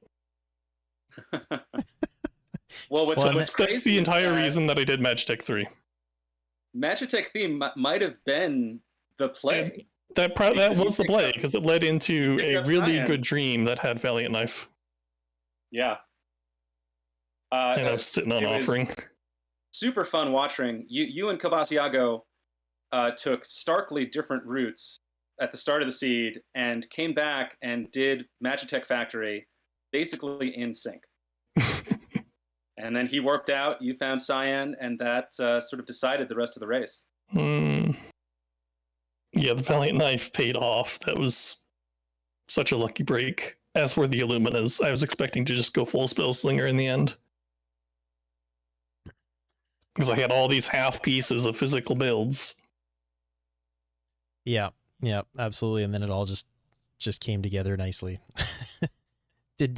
Well, what's Well, That's crazy the is entire that reason that I did Magitech 3. Magitech theme might have been the play. That Because you was the picked play, up- because it led into picked a up really Cyan. good dream that had Valiant Knife. Yeah. And I was sitting on it was- offering. Super fun watching. You and Cabasiago took starkly different routes at the start of the seed and came back and did Magitech Factory basically in sync. And then he warped out, you found Cyan, and that sort of decided the rest of the race. Yeah, the Valiant Knife paid off. That was such a lucky break. As were the Illuminas. I was expecting to just go full Spell Slinger in the end. Because I had all these half pieces of physical builds. Yeah. Yeah. Absolutely. And then it all just came together nicely. Did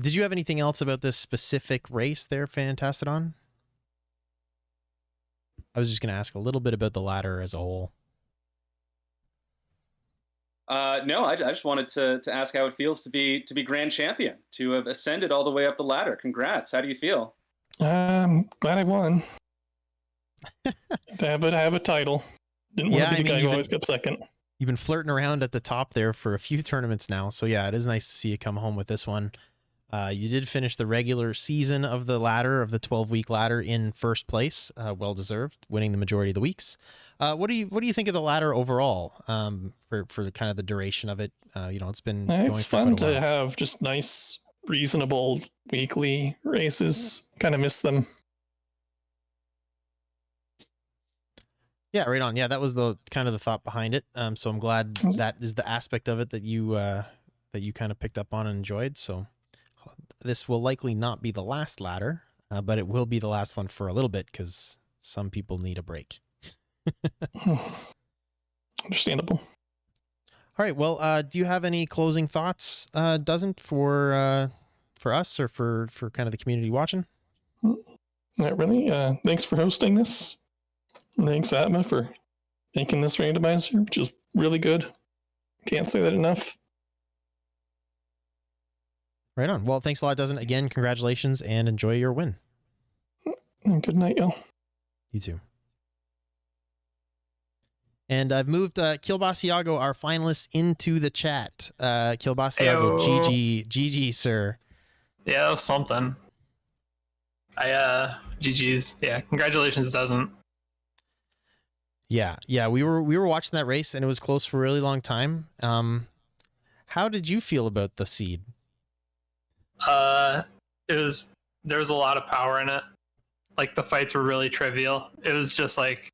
did you have anything else about this specific race there, Fantastodon? I was just going to ask a little bit about the ladder as a whole. No, I just wanted to ask how it feels to be grand champion, to have ascended all the way up the ladder. Congrats. How do you feel? I'm glad I won. I have a title. Didn't want to be the guy who always got second. You've been flirting around at the top there for a few tournaments now. So yeah, it is nice to see you come home with this one. You did finish the regular season of the ladder, of the 12-week ladder, in first place. Well deserved, winning the majority of the weeks. What do you think of the ladder overall? For the kind of the duration of it, it's been going It's for quite fun a while. to have just nice, reasonable weekly races. Kind of miss them. Yeah, right on. Yeah, that was the kind of the thought behind it. So I'm glad that is the aspect of it that you kind of picked up on and enjoyed. So this will likely not be the last ladder, but it will be the last one for a little bit because some people need a break. Understandable. All right. Well, do you have any closing thoughts, Doesn't for us or for kind of the community watching? Not really. Thanks for hosting this. Thanks, Atma, for making this randomizer, which is really good. Can't say that enough. Right on. Well, thanks a lot, Doesn't. Again, congratulations and enjoy your win. Good night, y'all. You too. And I've moved Kilbasiago, our finalist, into the chat. Kilbasiago, Ayo. GG, sir. Yeah, that was something. GG's. Yeah, congratulations, Doesn't. Yeah, we were watching that race and it was close for a really long time. How did you feel about the seed? There was a lot of power in it. Like the fights were really trivial. It was just like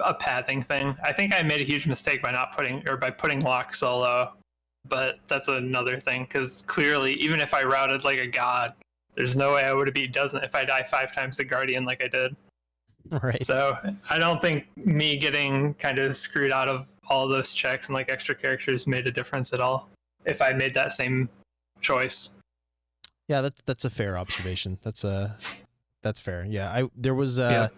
a pathing thing. I think I made a huge mistake by putting Locke solo, but that's another thing because clearly, even if I routed like a god, there's no way I would have beat Doesn't if I die 5 times to Guardian like I did. Right. So I don't think me getting kind of screwed out of all those checks and like extra characters made a difference at all if I made that same choice. Yeah, that's a fair observation. That's fair. Yeah, there was Yeah.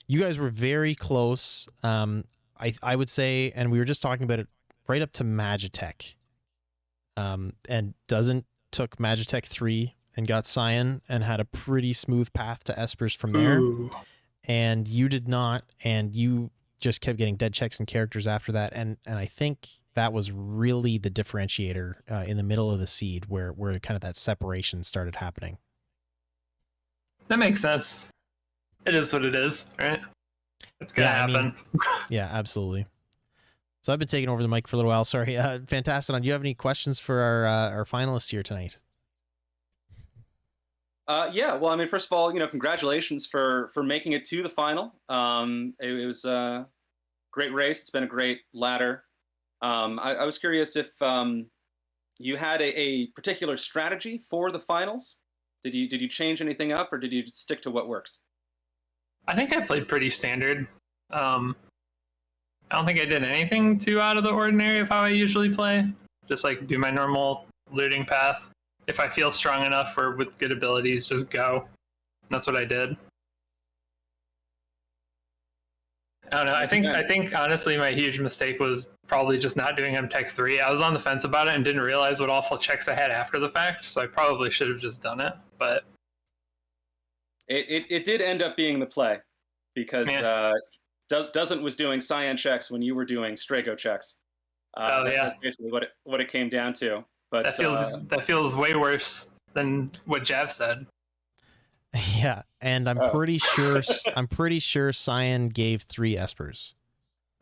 you guys were very close. I would say, and we were just talking about it right up to Magitech. And Doesn't took Magitech 3 and got Cyan and had a pretty smooth path to Espers from there. Ooh. And you did not, and you just kept getting dead checks and characters after that. And I think that was really the differentiator in the middle of the seed where kind of that separation started happening. That makes sense. It is what it is, right? It's gonna happen. Yeah, absolutely. So I've been taking over the mic for a little while. Sorry. Fantastic. Do you have any questions for our finalists here tonight? Yeah, well, I mean, first of all, congratulations for making it to the final. It was a great race. It's been a great ladder. I was curious if you had a particular strategy for the finals. Did you change anything up, or did you stick to what works? I think I played pretty standard. I don't think I did anything too out of the ordinary of how I usually play. Just like do my normal looting path. If I feel strong enough or with good abilities, just go. That's what I did. I don't know. I think honestly my huge mistake was probably just not doing MTech 3. I was on the fence about it and didn't realize what awful checks I had after the fact, so I probably should have just done it. But it did end up being the play because Doesn't was doing Cyan checks when you were doing Strago checks. That's basically what it came down to. But that feels way worse than what Jav said. Yeah, and I'm pretty sure Cyan gave 3 Espers.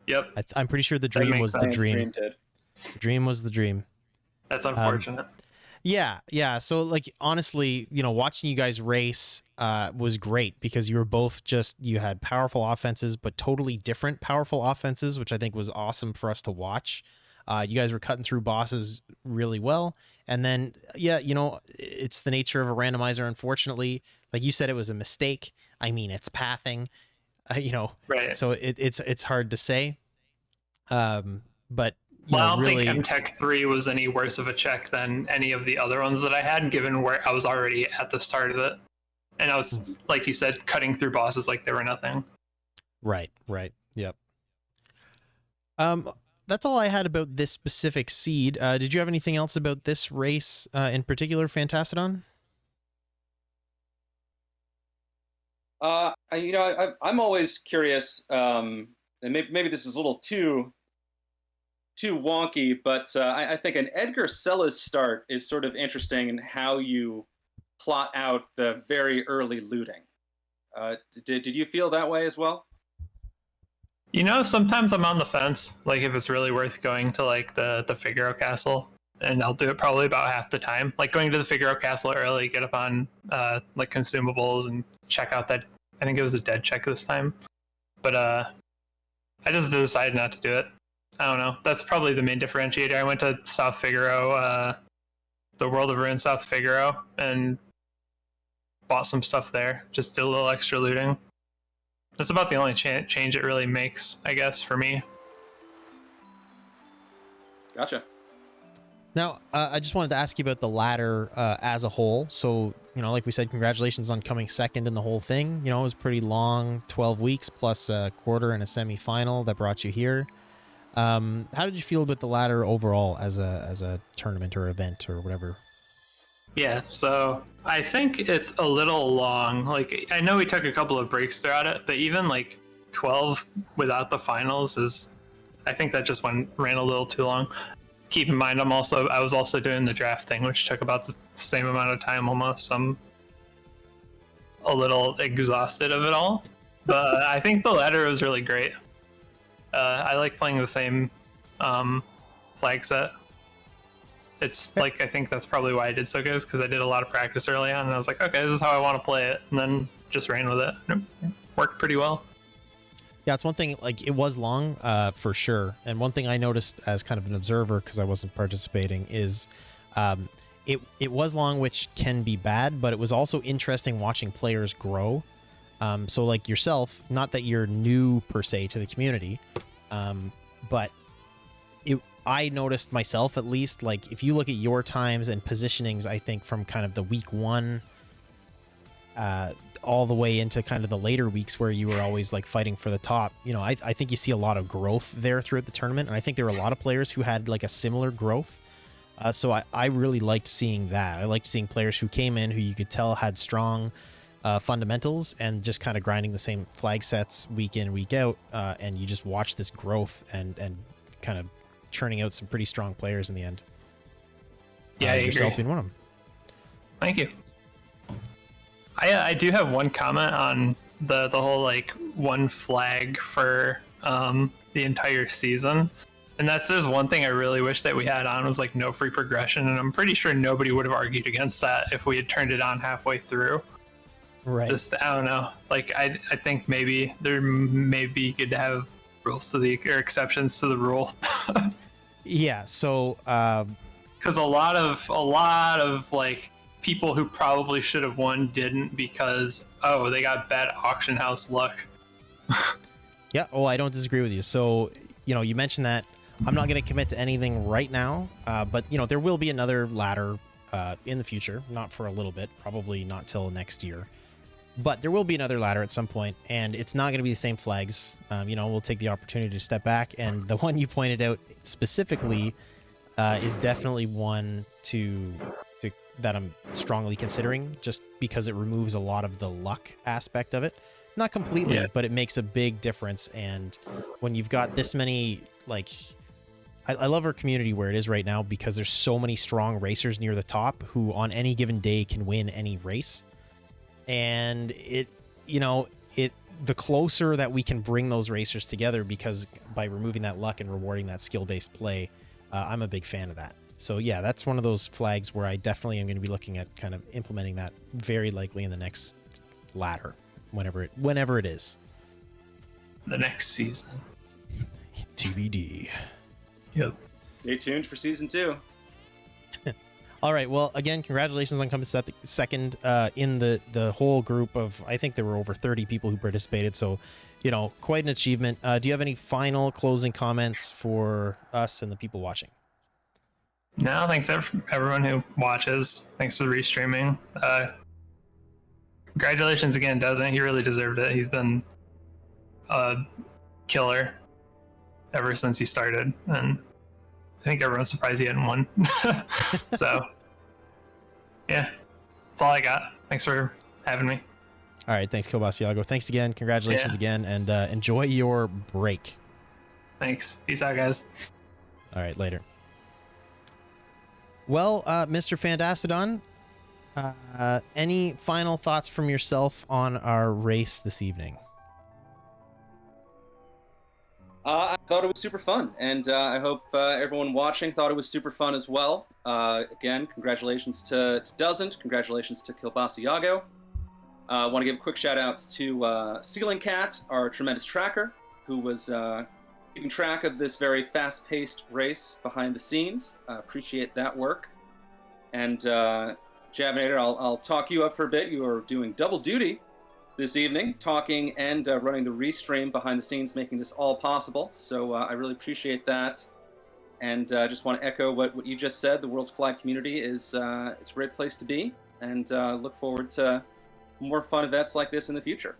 Yep. I'm pretty sure the dream was the dream. The dream was the dream. That's unfortunate. Yeah. So like honestly, watching you guys race was great because you were both you had powerful offenses, but totally different powerful offenses, which I think was awesome for us to watch. You guys were cutting through bosses really well. And then, it's the nature of a randomizer. Unfortunately, like you said, it was a mistake. I mean, it's pathing, right. So it's hard to say. But I don't really, think MTech 3 was any worse of a check than any of the other ones that I had, given where I was already at the start of it. And I was, like you said, cutting through bosses like they were nothing. Right. Yep. That's all I had about this specific seed. Did you have anything else about this race in particular, Fantastodon? I'm always curious, and maybe this is a little too wonky, but I think an Edgar Sellas start is sort of interesting in how you plot out the very early looting. Did you feel that way as well? Sometimes I'm on the fence, like if it's really worth going to like the Figaro Castle, and I'll do it probably about half the time. Like going to the Figaro Castle early, get up on like consumables and check out that. I think it was a dead check this time, but I just decided not to do it. I don't know. That's probably the main differentiator. I went to South Figaro, the World of Ruin South Figaro, and bought some stuff there. Just did a little extra looting. That's about the only change it really makes, I guess, for me. Gotcha. Now, I just wanted to ask you about the ladder as a whole. So, like we said, congratulations on coming second in the whole thing. It was pretty long, 12 weeks plus a quarter and a semifinal that brought you here. How did you feel about the ladder overall as a tournament or event or whatever? Yeah, so I think it's a little long. Like, I know we took a couple of breaks throughout it, but even like 12 without the finals I think that just ran a little too long. Keep in mind, I was also doing the draft thing, which took about the same amount of time almost. I'm a little exhausted of it all, but I think the ladder was really great. I like playing the same flag set. It's like, I think that's probably why I did so good, because I did a lot of practice early on, and I was like, okay, this is how I want to play it, and then just ran with it. It worked pretty well. Yeah, it's one thing, like, it was long, for sure. And one thing I noticed as kind of an observer, because I wasn't participating, is it was long, which can be bad, but it was also interesting watching players grow. So like yourself, not that you're new per se to the community, but I noticed myself, at least, like, if you look at your times and positionings, I think from kind of the week one all the way into kind of the later weeks where you were always like fighting for the top, you know, I think you see a lot of growth there throughout the tournament. And I think there were a lot of players who had like a similar growth. So I really liked seeing that. I liked seeing players who came in who you could tell had strong fundamentals and just kind of grinding the same flag sets week in, week out. And you just watch this growth and kind of churning out some pretty strong players in the end. Yeah, I yourself agree. being one of them. Thank you. I do have one comment on the whole like one flag for the entire season, and that's there's one thing I really wish that we had on was like no free progression, and I'm pretty sure nobody would have argued against that if we had turned it on halfway through. Right. Just I don't know. Like I think maybe there may be good to have rules to the or exceptions to the rule. Yeah. So Because a lot of like people who probably should have won didn't because they got bad auction house luck. yeah. Oh, I don't disagree with you. So, you know, you mentioned that. I'm not going to commit to anything right now, but you know, there will be another ladder in the future. Not for a little bit, probably not till next year. But there will be another ladder at some point, and it's not going to be the same flags. You know, we'll take the opportunity to step back, and the one you pointed out specifically is definitely one that I'm strongly considering, just because it removes a lot of the luck aspect of it. Not completely, Yeah. but it makes a big difference. And when you've got this many, like, I love our community where it is right now because there's so many strong racers near the top who on any given day can win any race. And the closer that we can bring those racers together, because by removing that luck and rewarding that skill-based play, I'm a big fan of that. So yeah, that's one of those flags where I definitely am going to be looking at kind of implementing that very likely in the next ladder, whenever it is. The next season. TBD. Yep. Stay tuned for season 2. All right. Well, again, congratulations on coming second in the whole group of, I think there were over 30 people who participated. So, you know, quite an achievement. Do you have any final closing comments for us and the people watching? No, thanks everyone who watches. Thanks for the restreaming. Congratulations again, Doesn't he really deserved it. He's been a killer ever since he started, and I think everyone's surprised he hadn't won. So, yeah, that's all I got. Thanks for having me. All right. Thanks, Kobasiago. Thanks again. Congratulations again, and enjoy your break. Thanks. Peace out, guys. All right. Later. Well, Mr. Fandastodon, any final thoughts from yourself on our race this evening? I thought it was super fun, and I hope everyone watching thought it was super fun as well. Again, congratulations to Doesn't, congratulations to Kilbasiago. I want to give a quick shout out to Ceiling Cat, our tremendous tracker, who was keeping track of this very fast-paced race behind the scenes. Appreciate that work. And Jabinator, I'll talk you up for a bit. You are doing double duty this evening, talking and running the restream behind the scenes, making this all possible. So I really appreciate that. And just want to echo what you just said. The Worlds Collide community is it's a great place to be, and look forward to more fun events like this in the future.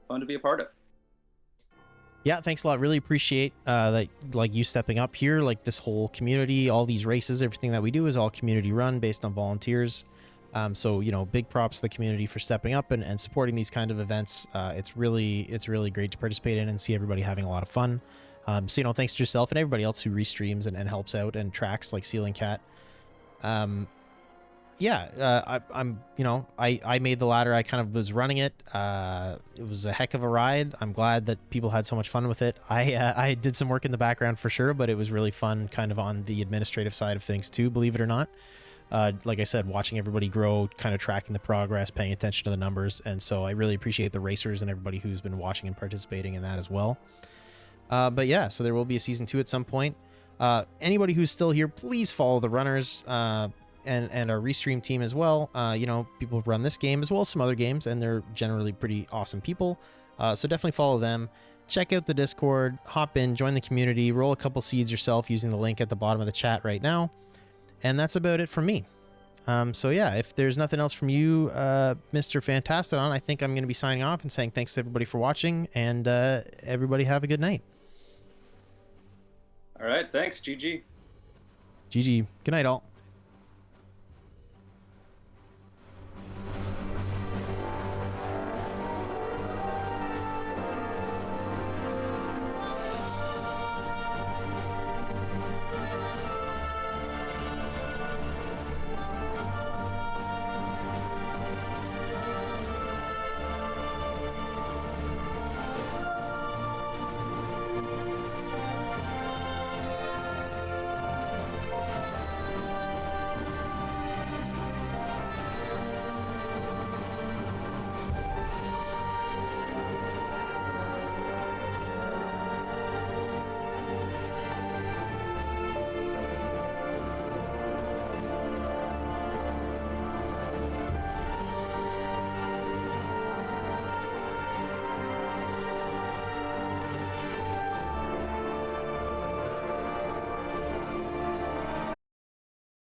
Fun to be a part of. Yeah, thanks a lot. Really appreciate like you stepping up here. Like this whole community, all these races, everything that we do is all community run based on volunteers. So, you know, big props to the community for stepping up and supporting these kind of events. It's really great to participate in and see everybody having a lot of fun. So, you know, thanks to yourself and everybody else who restreams and helps out and tracks like Ceiling Cat. I'm, you know, I made the ladder. I kind of was running it. It was a heck of a ride. I'm glad that people had so much fun with it. I did some work in the background for sure, but it was really fun kind of on the administrative side of things too, believe it or not. Like I said, watching everybody grow, kind of tracking the progress, paying attention to the numbers. And so I really appreciate the racers and everybody who's been watching and participating in that as well. But yeah, so there will be a season 2 at some point. Anybody who's still here, please follow the runners and our restream team as well. You know, people who run this game as well as some other games, and they're generally pretty awesome people. So definitely follow them. Check out the Discord, hop in, join the community, roll a couple seeds yourself using the link at the bottom of the chat right now. And that's about it from me. So yeah, if there's nothing else from you, Mr. Fantastodon, I think I'm going to be signing off and saying thanks to everybody for watching, and everybody have a good night. All right, thanks, GG. GG. Good night, all.